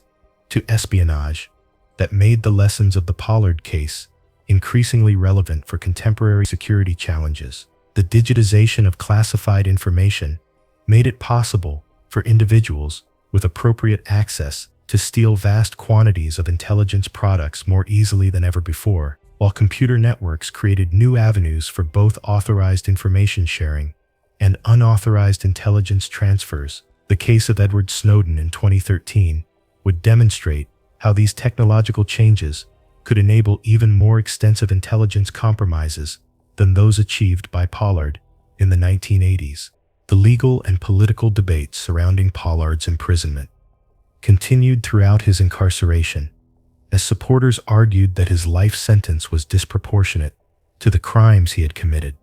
to espionage that made the lessons of the Pollard case increasingly relevant for contemporary security challenges. The digitization of classified information made it possible for individuals with appropriate access to steal vast quantities of intelligence products more easily than ever before, while computer networks created new avenues for both authorized information sharing and unauthorized intelligence transfers. The case of Edward Snowden in 2013 would demonstrate how these technological changes could enable even more extensive intelligence compromises than those achieved by Pollard in the 1980s. The legal and political debates surrounding Pollard's imprisonment continued throughout his incarceration, as supporters argued that his life sentence was disproportionate to the crimes he had committed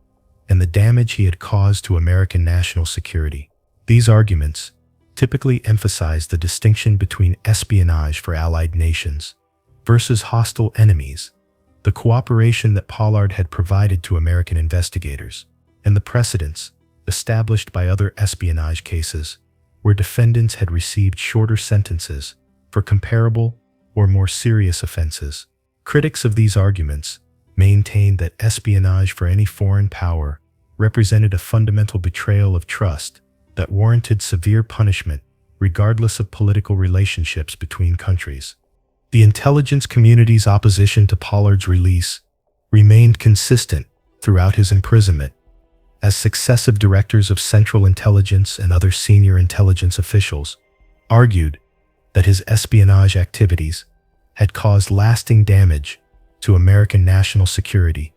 and the damage he had caused to American national security. These arguments typically emphasized the distinction between espionage for allied nations versus hostile enemies, the cooperation that Pollard had provided to American investigators, and the precedents established by other espionage cases where defendants had received shorter sentences for comparable or more serious offenses. Critics of these arguments maintained that espionage for any foreign power represented a fundamental betrayal of trust that warranted severe punishment regardless of political relationships between countries. The intelligence community's opposition to Pollard's release remained consistent throughout his imprisonment, as successive directors of Central Intelligence and other senior intelligence officials argued that his espionage activities had caused lasting damage to American national security,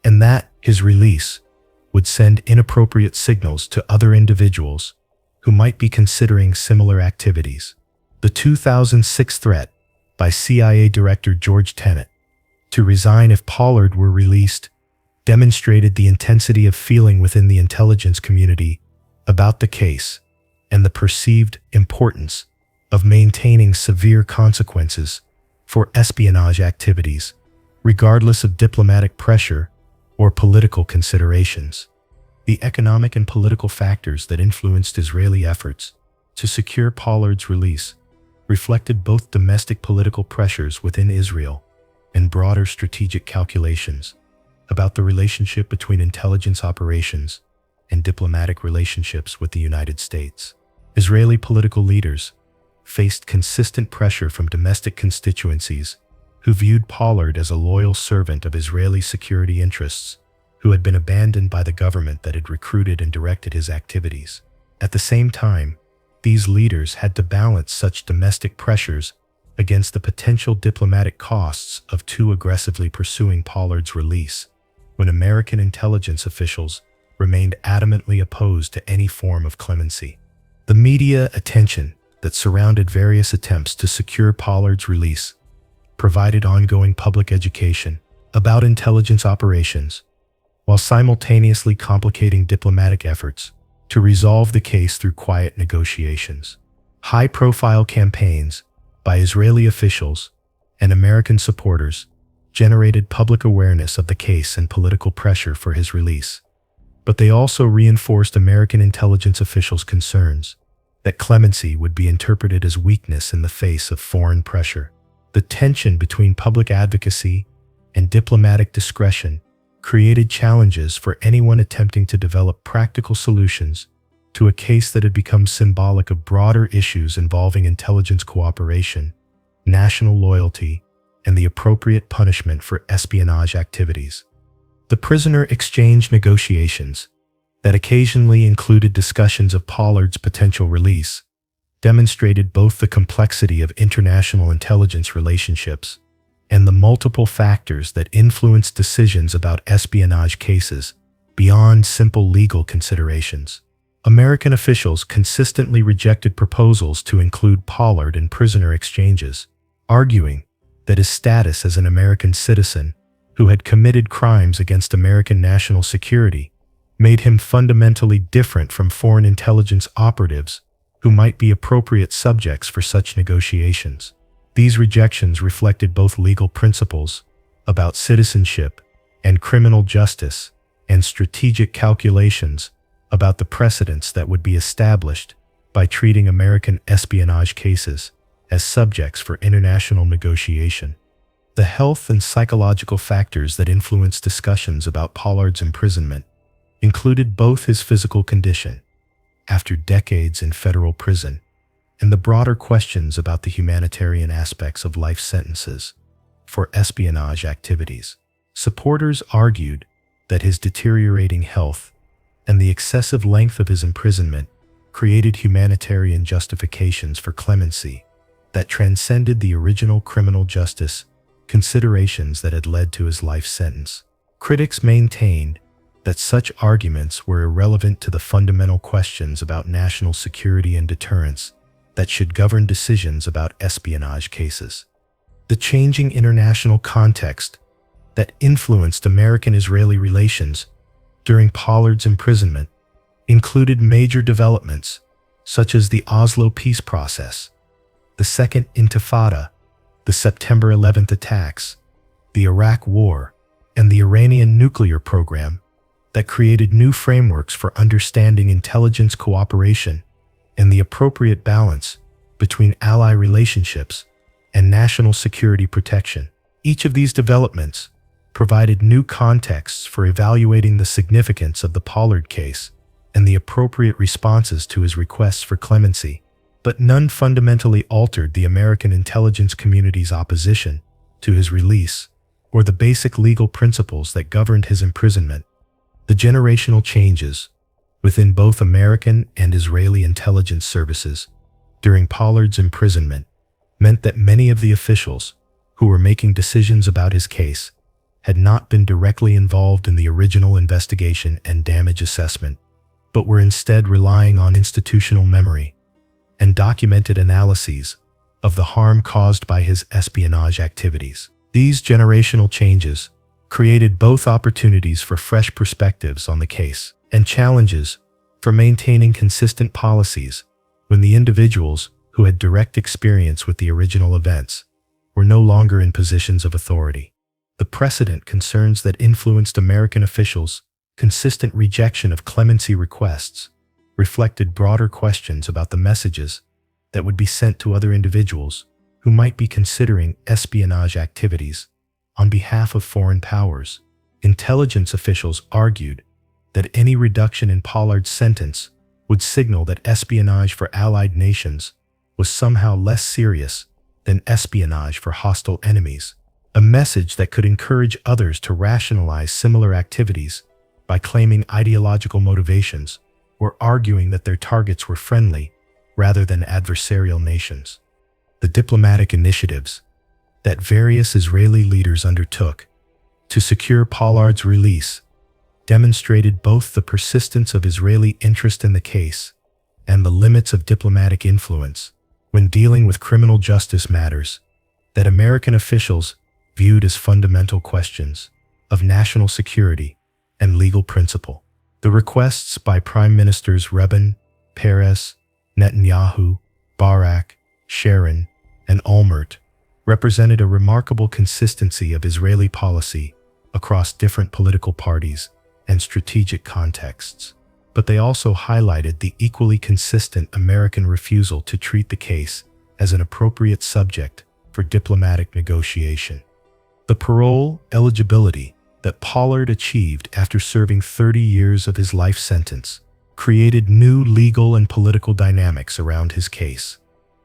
and that his release would send inappropriate signals to other individuals who might be considering similar activities. The 2006 threat by CIA Director George Tenet to resign if Pollard were released demonstrated the intensity of feeling within the intelligence community about the case and the perceived importance of maintaining severe consequences for espionage activities, regardless of diplomatic pressure or political considerations. The economic and political factors that influenced Israeli efforts to secure Pollard's release reflected both domestic political pressures within Israel and broader strategic calculations about the relationship between intelligence operations and diplomatic relationships with the United States. Israeli political leaders faced consistent pressure from domestic constituencies who viewed Pollard as a loyal servant of Israeli security interests who had been abandoned by the government that had recruited and directed his activities. At the same time, these leaders had to balance such domestic pressures against the potential diplomatic costs of too aggressively pursuing Pollard's release, when American intelligence officials remained adamantly opposed to any form of clemency. The media attention that surrounded various attempts to secure Pollard's release provided ongoing public education about intelligence operations, while simultaneously complicating diplomatic efforts to resolve the case through quiet negotiations. High-profile campaigns by Israeli officials and American supporters generated public awareness of the case and political pressure for his release, but they also reinforced American intelligence officials' concerns that clemency would be interpreted as weakness in the face of foreign pressure. The tension between public advocacy and diplomatic discretion created challenges for anyone attempting to develop practical solutions to a case that had become symbolic of broader issues involving intelligence cooperation, national loyalty, and the appropriate punishment for espionage activities. The prisoner exchange negotiations, that occasionally included discussions of Pollard's potential release, demonstrated both the complexity of international intelligence relationships and the multiple factors that influence decisions about espionage cases beyond simple legal considerations. American officials consistently rejected proposals to include Pollard in prisoner exchanges, arguing that his status as an American citizen who had committed crimes against American national security made him fundamentally different from foreign intelligence operatives who might be appropriate subjects for such negotiations. These rejections reflected both legal principles about citizenship and criminal justice and strategic calculations about the precedents that would be established by treating American espionage cases as subjects for international negotiation. The health and psychological factors that influenced discussions about Pollard's imprisonment included both his physical condition, after decades in federal prison, and the broader questions about the humanitarian aspects of life sentences for espionage activities. Supporters argued that his deteriorating health and the excessive length of his imprisonment created humanitarian justifications for clemency that transcended the original criminal justice considerations that had led to his life sentence. Critics maintained that such arguments were irrelevant to the fundamental questions about national security and deterrence that should govern decisions about espionage cases. The changing international context that influenced American-Israeli relations during Pollard's imprisonment included major developments such as the Oslo peace process, the Second Intifada, the September 11th attacks, the Iraq War, and the Iranian nuclear program that created new frameworks for understanding intelligence cooperation and the appropriate balance between ally relationships and national security protection. Each of these developments provided new contexts for evaluating the significance of the Pollard case and the appropriate responses to his requests for clemency, but none fundamentally altered the American intelligence community's opposition to his release or the basic legal principles that governed his imprisonment. The generational changes within both American and Israeli intelligence services during Pollard's imprisonment meant that many of the officials who were making decisions about his case had not been directly involved in the original investigation and damage assessment, but were instead relying on institutional memory and documented analyses of the harm caused by his espionage activities. These generational changes created both opportunities for fresh perspectives on the case and challenges for maintaining consistent policies when the individuals who had direct experience with the original events were no longer in positions of authority. The precedent concerns that influenced American officials' consistent rejection of clemency requests reflected broader questions about the messages that would be sent to other individuals who might be considering espionage activities on behalf of foreign powers. Intelligence officials argued that any reduction in Pollard's sentence would signal that espionage for allied nations was somehow less serious than espionage for hostile enemies, a message that could encourage others to rationalize similar activities by claiming ideological motivations or arguing that their targets were friendly rather than adversarial nations. The diplomatic initiatives that various Israeli leaders undertook to secure Pollard's release demonstrated both the persistence of Israeli interest in the case and the limits of diplomatic influence when dealing with criminal justice matters that American officials viewed as fundamental questions of national security and legal principle. The requests by Prime Ministers Rabin, Peres, Netanyahu, Barak, Sharon, and Olmert represented a remarkable consistency of Israeli policy across different political parties and strategic contexts. But they also highlighted the equally consistent American refusal to treat the case as an appropriate subject for diplomatic negotiation. The parole eligibility that Pollard achieved after serving 30 years of his life sentence created new legal and political dynamics around his case,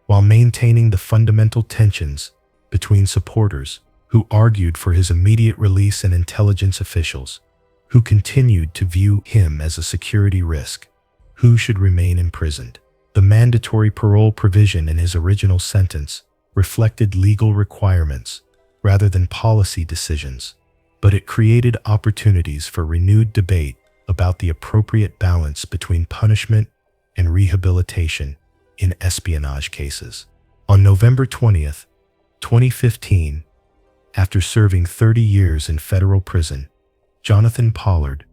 while maintaining the fundamental tensions between supporters who argued for his immediate release and intelligence officials who continued to view him as a security risk who should remain imprisoned. The mandatory parole provision in his original sentence reflected legal requirements rather than policy decisions, but it created opportunities for renewed debate about the appropriate balance between punishment and rehabilitation in espionage cases. On November 20th, 2015, after serving 30 years in federal prison, Jonathan Pollard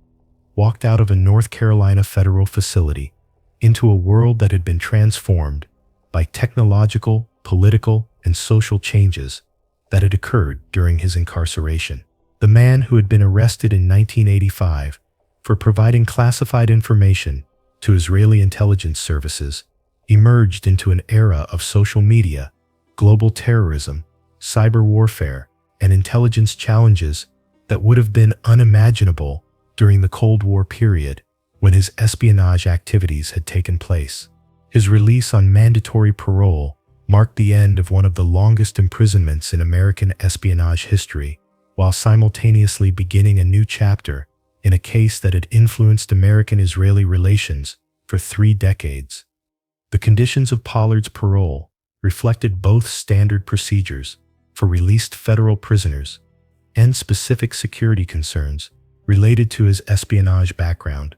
walked out of a North Carolina federal facility into a world that had been transformed by technological, political, and social changes that had occurred during his incarceration. The man who had been arrested in 1985 for providing classified information to Israeli intelligence services emerged into an era of social media, global terrorism, cyber warfare, and intelligence challenges that would have been unimaginable during the Cold War period when his espionage activities had taken place. His release on mandatory parole marked the end of one of the longest imprisonments in American espionage history, while simultaneously beginning a new chapter in a case that had influenced American-Israeli relations for 3 decades. The conditions of Pollard's parole reflected both standard procedures for released federal prisoners and specific security concerns related to his espionage background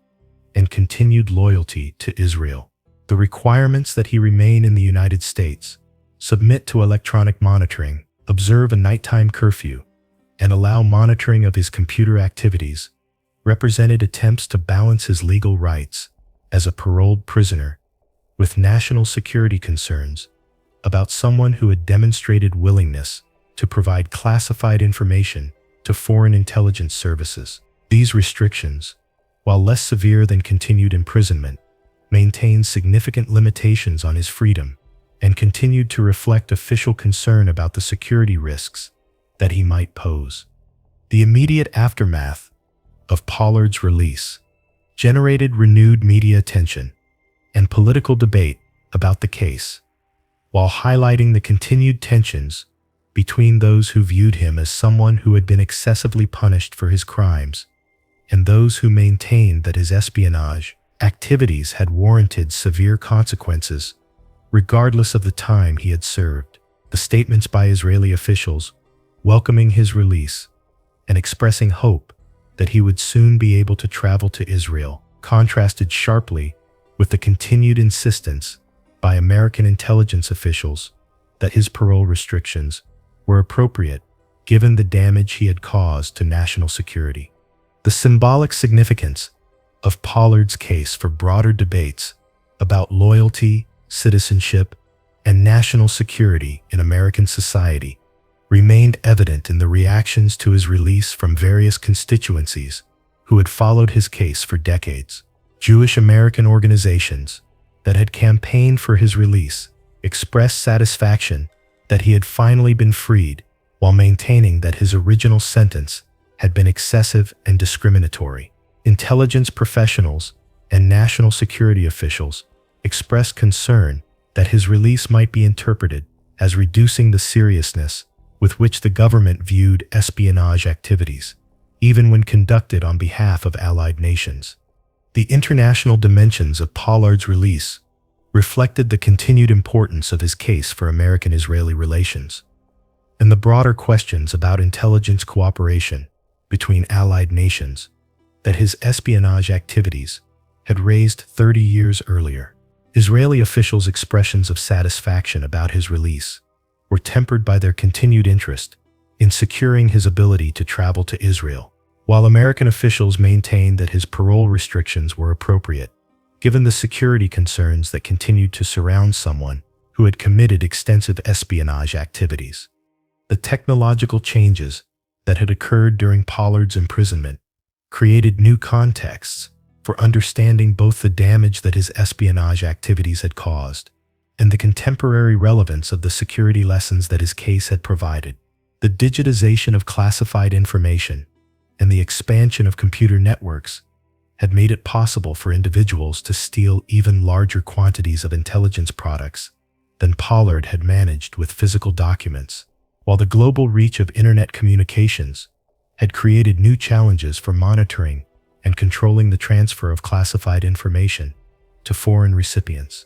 and continued loyalty to Israel. The requirements that he remain in the United States, submit to electronic monitoring, observe a nighttime curfew, and allow monitoring of his computer activities represented attempts to balance his legal rights as a paroled prisoner with national security concerns about someone who had demonstrated willingness to provide classified information to foreign intelligence services. These restrictions, while less severe than continued imprisonment, maintained significant limitations on his freedom and continued to reflect official concern about the security risks that he might pose. The immediate aftermath of Pollard's release generated renewed media attention and political debate about the case, while highlighting the continued tensions between those who viewed him as someone who had been excessively punished for his crimes and those who maintained that his espionage activities had warranted severe consequences, regardless of the time he had served. The statements by Israeli officials welcoming his release and expressing hope that he would soon be able to travel to Israel contrasted sharply with the continued insistence by American intelligence officials that his parole restrictions were appropriate given the damage he had caused to national security. The symbolic significance of Pollard's case for broader debates about loyalty, citizenship, and national security in American society remained evident in the reactions to his release from various constituencies who had followed his case for decades. Jewish American organizations that had campaigned for his release expressed satisfaction that he had finally been freed, while maintaining that his original sentence had been excessive and discriminatory. Intelligence professionals and national security officials expressed concern that his release might be interpreted as reducing the seriousness with which the government viewed espionage activities, even when conducted on behalf of allied nations. The international dimensions of Pollard's release reflected the continued importance of his case for American-Israeli relations, and the broader questions about intelligence cooperation between allied nations that his espionage activities had raised 30 years earlier. Israeli officials' expressions of satisfaction about his release were tempered by their continued interest in securing his ability to travel to Israel, while American officials maintained that his parole restrictions were appropriate, given the security concerns that continued to surround someone who had committed extensive espionage activities. The technological changes that had occurred during Pollard's imprisonment created new contexts for understanding both the damage that his espionage activities had caused and the contemporary relevance of the security lessons that his case had provided. The digitization of classified information and the expansion of computer networks had made it possible for individuals to steal even larger quantities of intelligence products than Pollard had managed with physical documents, while the global reach of internet communications had created new challenges for monitoring and controlling the transfer of classified information to foreign recipients.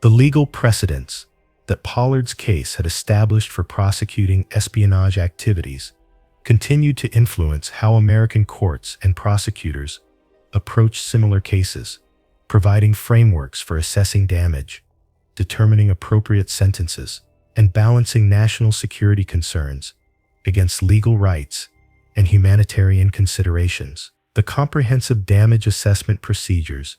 The legal precedents that Pollard's case had established for prosecuting espionage activities continued to influence how American courts and prosecutors approached similar cases, providing frameworks for assessing damage, determining appropriate sentences, and balancing national security concerns against legal rights and humanitarian considerations. The comprehensive damage assessment procedures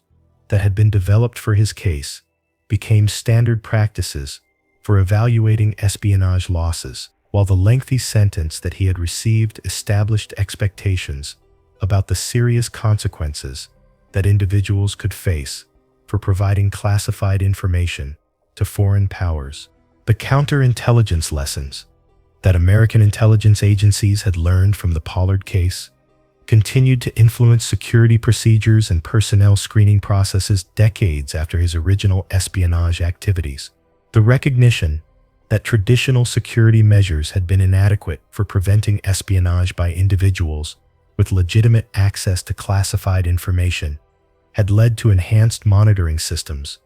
that had been developed for his case became standard practices for evaluating espionage losses, while the lengthy sentence that he had received established expectations about the serious consequences that individuals could face for providing classified information to foreign powers. The counterintelligence lessons that American intelligence agencies had learned from the Pollard case continued to influence security procedures and personnel screening processes decades after his original espionage activities. The recognition that traditional security measures had been inadequate for preventing espionage by individuals with legitimate access to classified information had led to enhanced monitoring systems,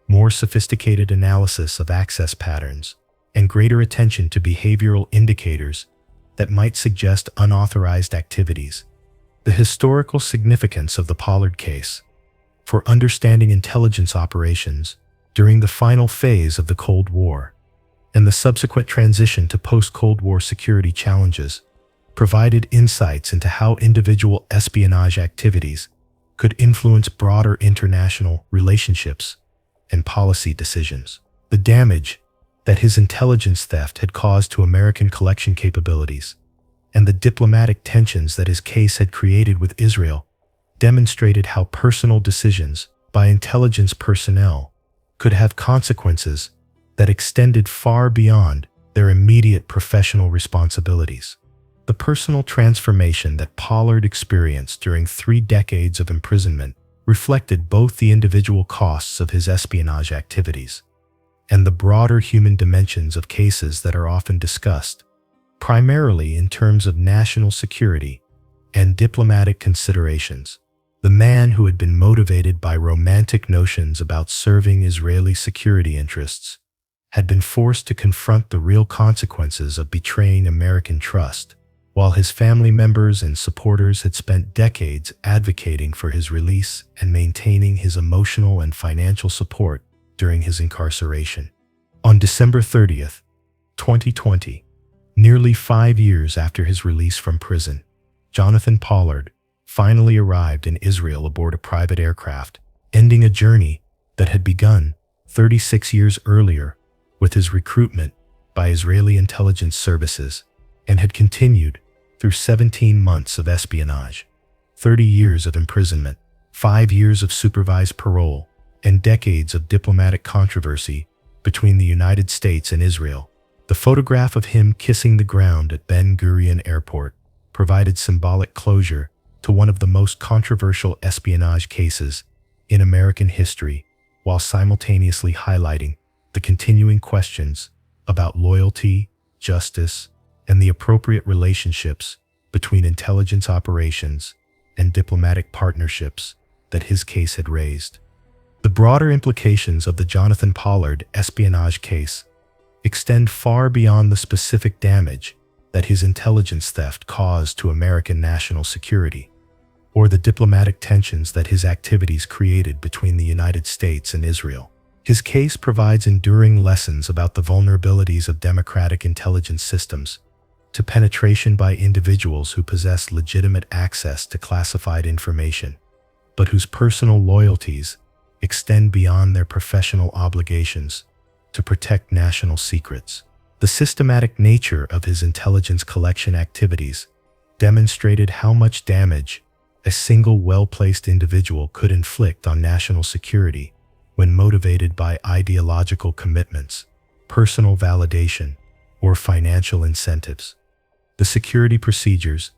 more sophisticated analysis of access patterns, and greater attention to behavioral indicators that might suggest unauthorized activities. The historical significance of the Pollard case for understanding intelligence operations during the final phase of the Cold War and the subsequent transition to post-Cold War security challenges provided insights into how individual espionage activities could influence broader international relationships and policy decisions. The damage that his intelligence theft had caused to American collection capabilities and the diplomatic tensions that his case had created with Israel demonstrated how personal decisions by intelligence personnel could have consequences that extended far beyond their immediate professional responsibilities. The personal transformation that Pollard experienced during 3 decades of imprisonment reflected both the individual costs of his espionage activities and the broader human dimensions of cases that are often discussed, primarily in terms of national security and diplomatic considerations. The man who had been motivated by romantic notions about serving Israeli security interests had been forced to confront the real consequences of betraying American trust, while his family members and supporters had spent decades advocating for his release and maintaining his emotional and financial support during his incarceration. On December 30th, 2020, nearly 5 years after his release from prison, Jonathan Pollard finally arrived in Israel aboard a private aircraft, ending a journey that had begun 36 years earlier with his recruitment by Israeli intelligence services and had continued through 17 months of espionage, 30 years of imprisonment, 5 years of supervised parole, and decades of diplomatic controversy between the United States and Israel. The photograph of him kissing the ground at Ben Gurion Airport provided symbolic closure to one of the most controversial espionage cases in American history, while simultaneously highlighting the continuing questions about loyalty, justice, and the appropriate relationships between intelligence operations and diplomatic partnerships that his case had raised. The broader implications of the Jonathan Pollard espionage case extend far beyond the specific damage that his intelligence theft caused to American national security, or the diplomatic tensions that his activities created between the United States and Israel. His case provides enduring lessons about the vulnerabilities of democratic intelligence systems to penetration by individuals who possess legitimate access to classified information, but whose personal loyalties extend beyond their professional obligations to protect national secrets. The systematic nature of his intelligence collection activities demonstrated how much damage a single well-placed individual could inflict on national security when motivated by ideological commitments, personal validation, or financial incentives. The security procedures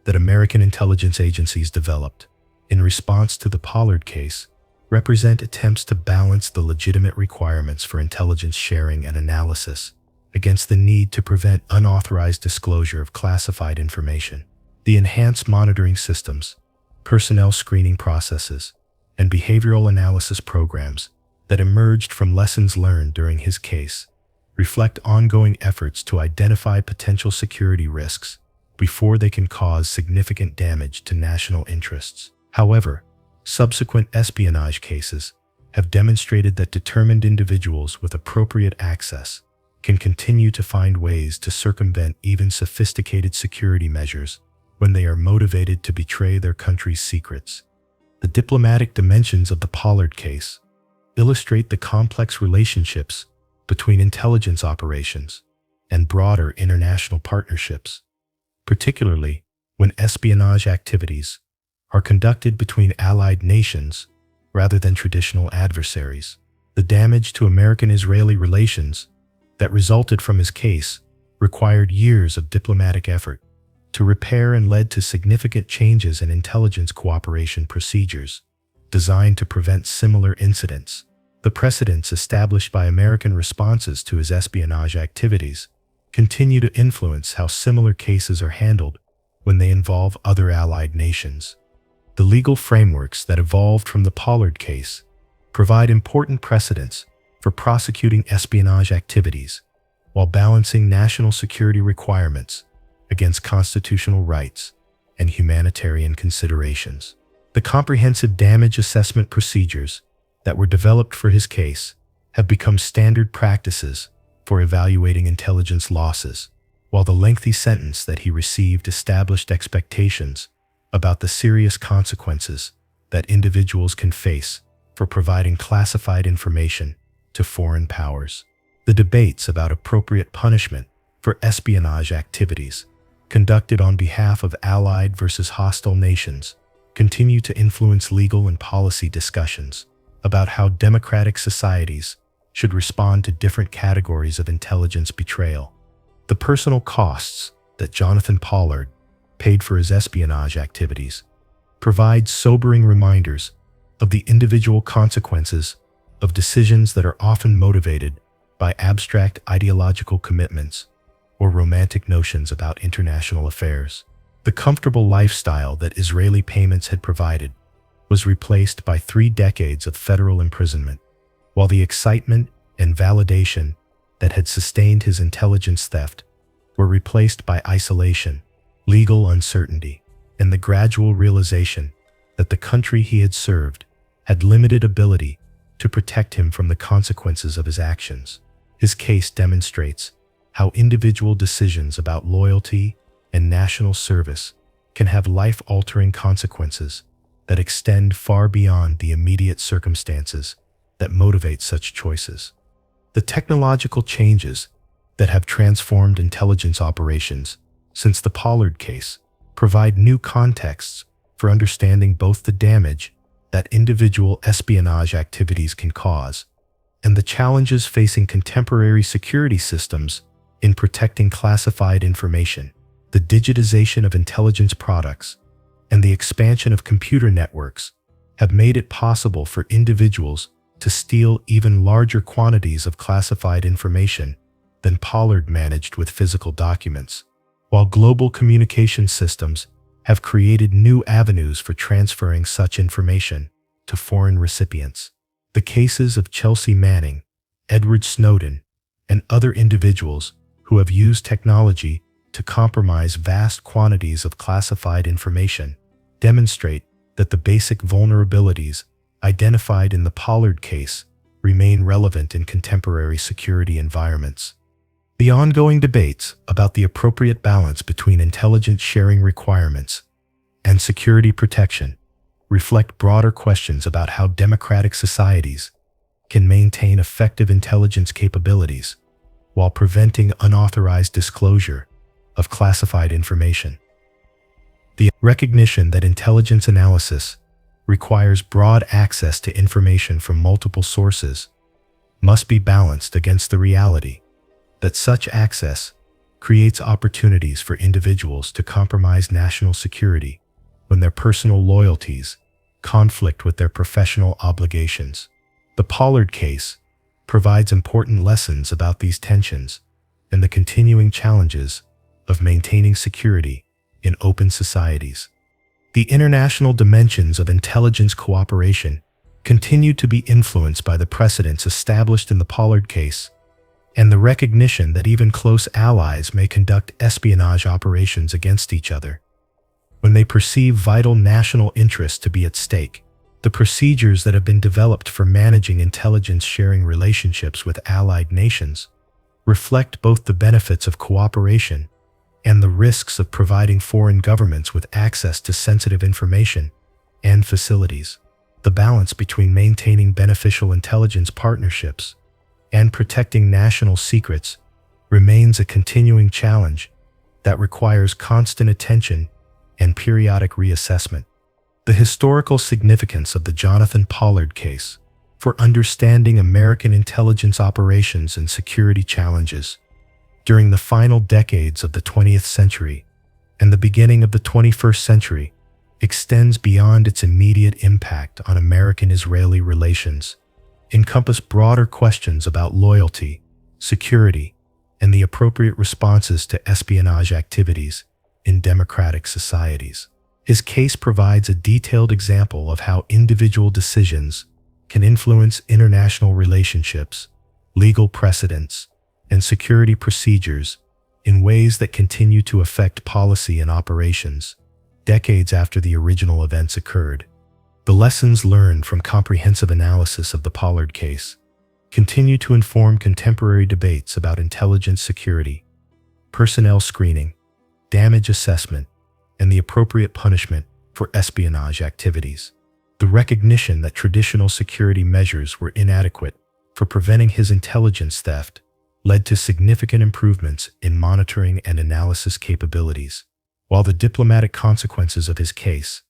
that American intelligence agencies developed in response to the Pollard case represent attempts to balance the legitimate requirements for intelligence sharing and analysis against the need to prevent unauthorized disclosure of classified information. The enhanced monitoring systems, personnel screening processes, and behavioral analysis programs that emerged from lessons learned during his case reflect ongoing efforts to identify potential security risks before they can cause significant damage to national interests. However, subsequent espionage cases have demonstrated that determined individuals with appropriate access can continue to find ways to circumvent even sophisticated security measures when they are motivated to betray their country's secrets. The diplomatic dimensions of the Pollard case illustrate the complex relationships between intelligence operations and broader international partnerships, particularly when espionage activities are conducted between allied nations rather than traditional adversaries. The damage to American-Israeli relations that resulted from his case required years of diplomatic effort to repair and led to significant changes in intelligence cooperation procedures designed to prevent similar incidents. The precedents established by American responses to his espionage activities continue to influence how similar cases are handled when they involve other allied nations. The legal frameworks that evolved from the Pollard case provide important precedents for prosecuting espionage activities while balancing national security requirements against constitutional rights and humanitarian considerations. The comprehensive damage assessment procedures that were developed for his case have become standard practices for evaluating intelligence losses, while the lengthy sentence that he received established expectations about the serious consequences that individuals can face for providing classified information to foreign powers. The debates about appropriate punishment for espionage activities conducted on behalf of allied versus hostile nations continue to influence legal and policy discussions about how democratic societies should respond to different categories of intelligence betrayal. The personal costs that Jonathan Pollard paid for his espionage activities provide sobering reminders of the individual consequences of decisions that are often motivated by abstract ideological commitments or romantic notions about international affairs. The comfortable lifestyle that Israeli payments had provided was replaced by 3 decades of federal imprisonment, while the excitement and validation that had sustained his intelligence theft were replaced by isolation, legal uncertainty, and the gradual realization that the country he had served had limited ability to protect him from the consequences of his actions. His case demonstrates how individual decisions about loyalty and national service can have life-altering consequences that extend far beyond the immediate circumstances that motivate such choices. The technological changes that have transformed intelligence operations since the Pollard case provide new contexts for understanding both the damage that individual espionage activities can cause and the challenges facing contemporary security systems in protecting classified information. The digitization of intelligence products and the expansion of computer networks have made it possible for individuals to steal even larger quantities of classified information than Pollard managed with physical documents, while global communication systems have created new avenues for transferring such information to foreign recipients. The cases of Chelsea Manning, Edward Snowden, and other individuals who have used technology to compromise vast quantities of classified information demonstrate that the basic vulnerabilities identified in the Pollard case remain relevant in contemporary security environments. The ongoing debates about the appropriate balance between intelligence sharing requirements and security protection reflect broader questions about how democratic societies can maintain effective intelligence capabilities while preventing unauthorized disclosure of classified information. The recognition that intelligence analysis requires broad access to information from multiple sources must be balanced against the reality that such access creates opportunities for individuals to compromise national security when their personal loyalties conflict with their professional obligations. The Pollard case provides important lessons about these tensions and the continuing challenges of maintaining security in open societies. The international dimensions of intelligence cooperation continue to be influenced by the precedents established in the Pollard case and the recognition that even close allies may conduct espionage operations against each other when they perceive vital national interests to be at stake. The procedures that have been developed for managing intelligence sharing relationships with allied nations reflect both the benefits of cooperation and the risks of providing foreign governments with access to sensitive information and facilities. The balance between maintaining beneficial intelligence partnerships and protecting national secrets remains a continuing challenge that requires constant attention and periodic reassessment. The historical significance of the Jonathan Pollard case for understanding American intelligence operations and security challenges during the final decades of the 20th century and the beginning of the 21st century extends beyond its immediate impact on American-Israeli relations, encompass broader questions about loyalty, security, and the appropriate responses to espionage activities in democratic societies. His case provides a detailed example of how individual decisions can influence international relationships, legal precedents, and security procedures in ways that continue to affect policy and operations decades after the original events occurred. The lessons learned from comprehensive analysis of the Pollard case continue to inform contemporary debates about intelligence security, personnel screening, damage assessment, and the appropriate punishment for espionage activities. The recognition that traditional security measures were inadequate for preventing his intelligence theft led to significant improvements in monitoring and analysis capabilities, while the diplomatic consequences of his case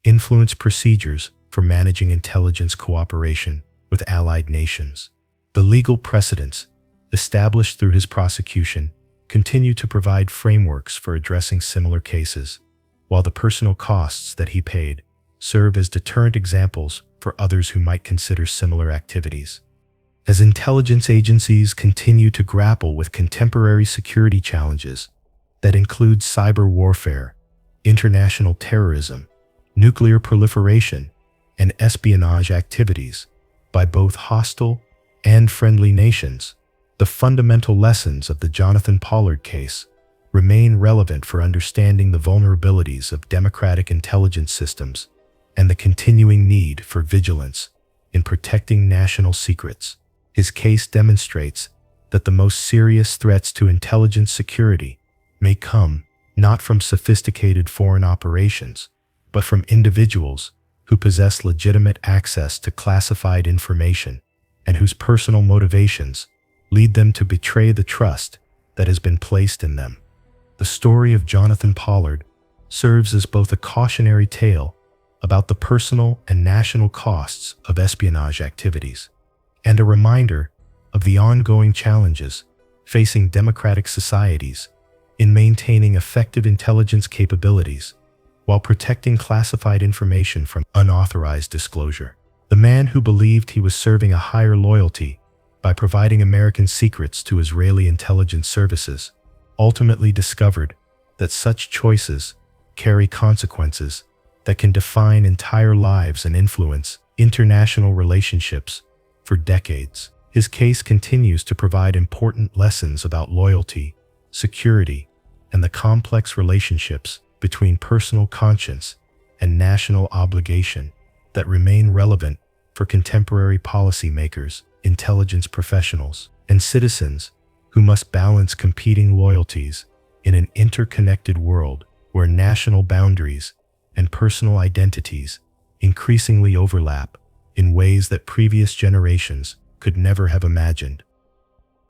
influenced procedures for managing intelligence cooperation with allied nations. The legal precedents established through his prosecution continue to provide frameworks for addressing similar cases, while the personal costs that he paid serve as deterrent examples for others who might consider similar activities. As intelligence agencies continue to grapple with contemporary security challenges that include cyber warfare, international terrorism, nuclear proliferation, and espionage activities by both hostile and friendly nations, the fundamental lessons of the Jonathan Pollard case remain relevant for understanding the vulnerabilities of democratic intelligence systems and the continuing need for vigilance in protecting national secrets. His case demonstrates that the most serious threats to intelligence security may come not from sophisticated foreign operations, but from individuals who possess legitimate access to classified information and whose personal motivations lead them to betray the trust that has been placed in them. The story of Jonathan Pollard serves as both a cautionary tale about the personal and national costs of espionage activities and a reminder of the ongoing challenges facing democratic societies in maintaining effective intelligence capabilities while protecting classified information from unauthorized disclosure. The man who believed he was serving a higher loyalty by providing American secrets to Israeli intelligence services ultimately discovered that such choices carry consequences that can define entire lives and influence international relationships for decades. His case continues to provide important lessons about loyalty, security, and the complex relationships between personal conscience and national obligation that remain relevant for contemporary policymakers, intelligence professionals, and citizens who must balance competing loyalties in an interconnected world where national boundaries and personal identities increasingly overlap in ways that previous generations could never have imagined.